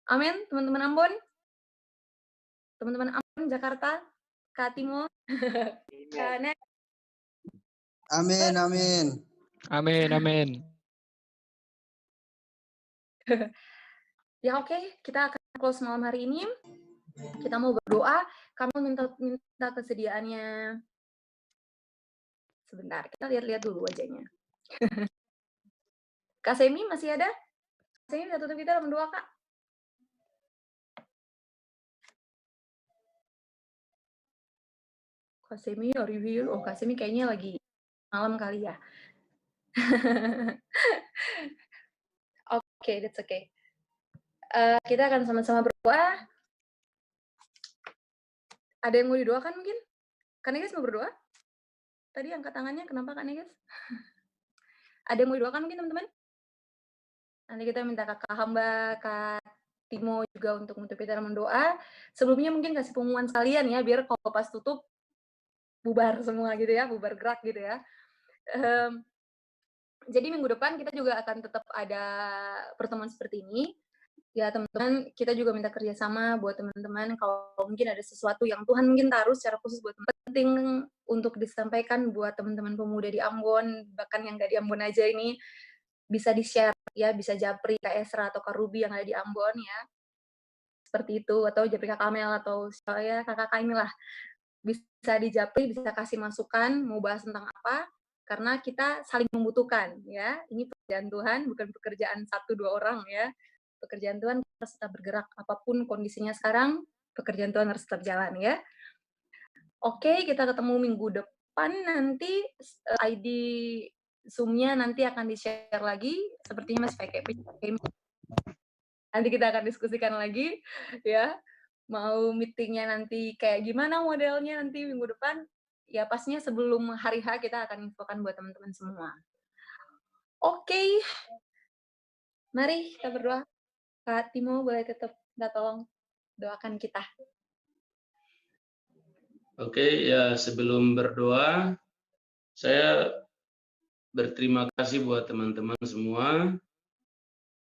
[SPEAKER 1] Amin, teman-teman Ambon. Teman-teman Ambon Jakarta, Kak Timo. Kak Nek.
[SPEAKER 7] Amin, amin.
[SPEAKER 8] Amin, amin.
[SPEAKER 1] Ya oke, kita akan close malam hari ini. Kita mau berdoa. Kamu minta kesediaannya. Sebentar, kita lihat-lihat dulu wajahnya. Kak Semi masih ada? Kak Semi bisa tutup kita dalam doa, Kak? Kak Semi, are you here? Oh, Kak Semi kayaknya lagi malam kali ya. Oke, that's okay. Kita akan sama-sama berdoa. Ada yang mau didoakan mungkin? Kak Neges mau berdoa? Tadi angkat tangannya, kenapa Kak Neges? Ada yang mau didoakan mungkin teman-teman? Nanti kita minta kakak hamba, Kak Timo juga untuk menutup kita dalam doa. Sebelumnya mungkin kasih pengumuman sekalian ya, biar kalau pas tutup bubar semua gitu ya, bubar gerak gitu ya. Jadi minggu depan kita juga akan tetap ada pertemuan seperti ini. Ya teman-teman, kita juga minta kerjasama buat teman-teman kalau mungkin ada sesuatu yang Tuhan mungkin taruh secara khusus buat teman, penting untuk disampaikan buat teman-teman pemuda di Ambon, bahkan yang nggak di Ambon aja ini, bisa di-share ya, bisa japri Kak Esra atau Kak Ruby yang ada di Ambon ya. Seperti itu, atau japri Kak Kamel atau saya kakak-kakak inilah. Bisa dijapri, bisa kasih masukan, mau bahas tentang apa, karena kita saling membutuhkan ya. Ini pekerjaan Tuhan, bukan pekerjaan 1-2 orang ya. Pekerjaan Tuhan harus tetap bergerak apapun kondisinya sekarang, pekerjaan Tuhan harus tetap jalan ya. Oke, kita ketemu minggu depan nanti ID Zoom-nya nanti akan di-share lagi, sepertinya masih pakai nanti kita akan diskusikan lagi ya. Mau meetingnya nanti kayak gimana modelnya nanti minggu depan, ya pastinya sebelum hari H kita akan infokan buat teman-teman semua. Oke. Mari kita berdoa. Kak Timo boleh tetap minta tolong doakan kita.
[SPEAKER 4] Oke, ya sebelum berdoa, saya berterima kasih buat teman-teman semua